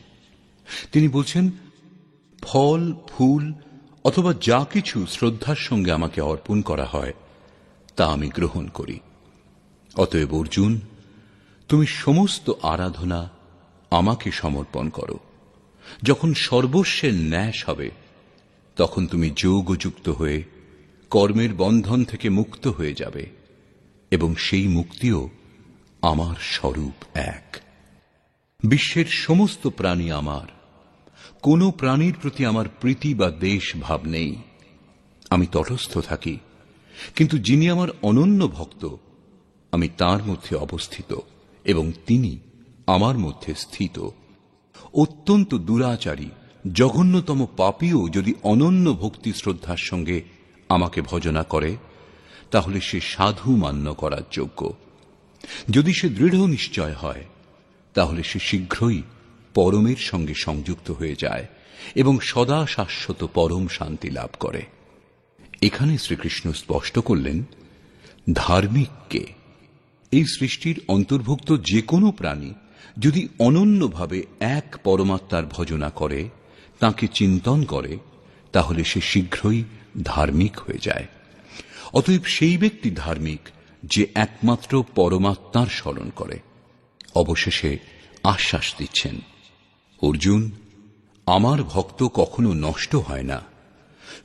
তিনি বলছেন, ফল, ফুল অথবা যা কিছু শ্রদ্ধার সঙ্গে আমাকে অর্পণ করা হয় তা আমি গ্রহণ করি। অতএব অর্জুন, তুমি সমস্ত আরাধনা আমাকে সমর্পণ করো। যখন সর্বস্বের ন্যাস হবে তখন তুমি যোগযুক্ত হয়ে কর্মের বন্ধন থেকে মুক্ত হয়ে যাবে, এবং সেই মুক্তিও আমার স্বরূপ এক। বিশ্বের সমস্ত প্রাণী আমার, কোন প্রাণীর প্রতি আমার প্রীতি বা দেশ ভাব নেই। আমি তটস্থ থাকি, কিন্তু যিনি আমার অনন্য ভক্ত আমি তার মধ্যে অবস্থিত এবং তিনি আমার মধ্যে স্থিত। অত্যন্ত দুরাচারী, জঘন্যতম পাপীও যদি অনন্য ভক্তি শ্রদ্ধার সঙ্গে আমাকে ভজনা করে তাহলে সে সাধু মান্য করার যোগ্য। যদি সে দৃঢ় নিশ্চয় হয় তাহলে সে শীঘ্রই পরমের সঙ্গে সংযুক্ত হয়ে যায় এবং সদা শাশ্বত পরম শান্তি লাভ করে। এখানে শ্রীকৃষ্ণ স্পষ্ট করলেন, ধার্মিককে, এই সৃষ্টির অন্তর্ভুক্ত যে কোনো প্রাণী যদি অনন্যভাবে এক পরমাত্মার ভজনা করে, তাকে চিন্তন করে, তাহলে সে শীঘ্রই ধার্মিক হয়ে যায়। অতএব সেই ব্যক্তি ধার্মিক যে একমাত্র পরমাত্মার স্মরণ করে। অবশেষে আশ্বাস দিচ্ছেন, অর্জুন, আমার ভক্ত কখনো নষ্ট হয় না।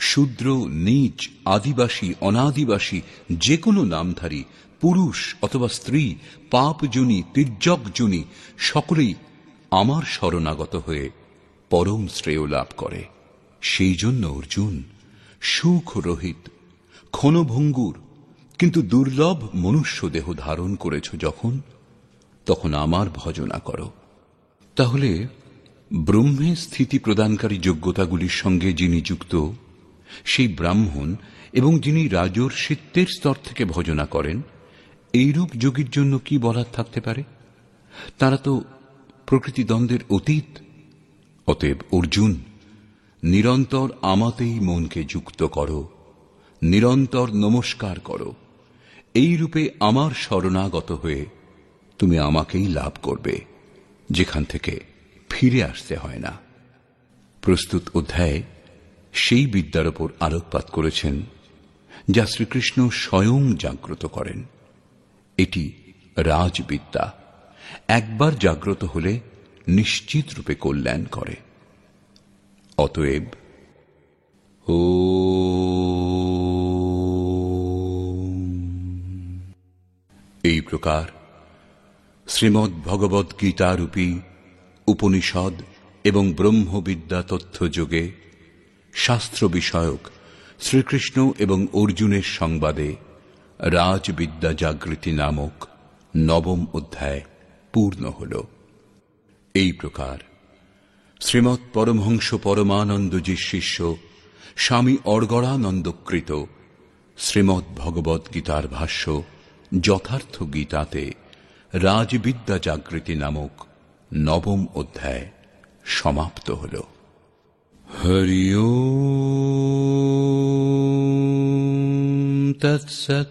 শূদ্র, নীচ, আদিবাসী, অনাদিবাসী, যে কোনো নামধারী, পুরুষ অথবা স্ত্রী, পাপজনী, তির্যকজনী, সকলেই আমার শরণাগত হয়ে পরম শ্রেয় লাভ করে। সেই জন্য অর্জুন, সুখ রহিত, ক্ষণভঙ্গুর কিন্তু দুর্লভ মনুষ্য দেহ ধারণ করেছ যখন, তখন আমার ভজনা করো। তাহলে ব্রহ্মে স্থিতি প্রদানকারী যোগ্যতাগুলির সঙ্গে যিনি যুক্ত সেই ব্রাহ্মণ এবং যিনি রাজর্ষিত্বের স্তর থেকে ভজনা করেন, এইরূপ যোগীর জন্য কি বলার থাকতে পারে? তারা তো প্রকৃতি দ্বন্দ্বের অতীত। অতএব অর্জুন, নিরন্তর আমাতেই মনকে যুক্ত করো, নিরন্তর নমস্কার করো। এই রূপে আমার শরণাগত হয়ে তুমি আমাকেই লাভ করবে, যেখান থেকে ফিরে আসতে হয় না। প্রস্তুত অধ্যায়ে সেই বিদ্যার উপর আলোকপাত করেছেন যা শ্রীকৃষ্ণ স্বয়ং জাগ্রত করেন। এটি রাজবিদ্যা, একবার জাগ্রত হলে নিশ্চিত রূপে কল্যাণ করে। অতএব এই প্রকার শ্রীমদ্ ভগবদ গীতা রূপী উপনিষদ এবং ব্রহ্মবিদ্যা তথ্য যোগে শাস্ত্র বিষয়ক শ্রীকৃষ্ণ এবং অর্জুনের সংবাদে রাজবিদ্যা জাগৃতি নামক নবম অধ্যায় পূর্ণ হল। এই প্রকার শ্রীমৎ পরমহংস পরমানন্দজির শিষ্য স্বামী অর্গড়ানন্দকৃত শ্রীমদ্ ভগবদ গীতার ভাষ্য যথার্থ গীতাতে রাজবিদ্যা জাগৃতি নামক নবম অধ্যায় সমাপ্ত হল। হরি ওম তৎসৎ।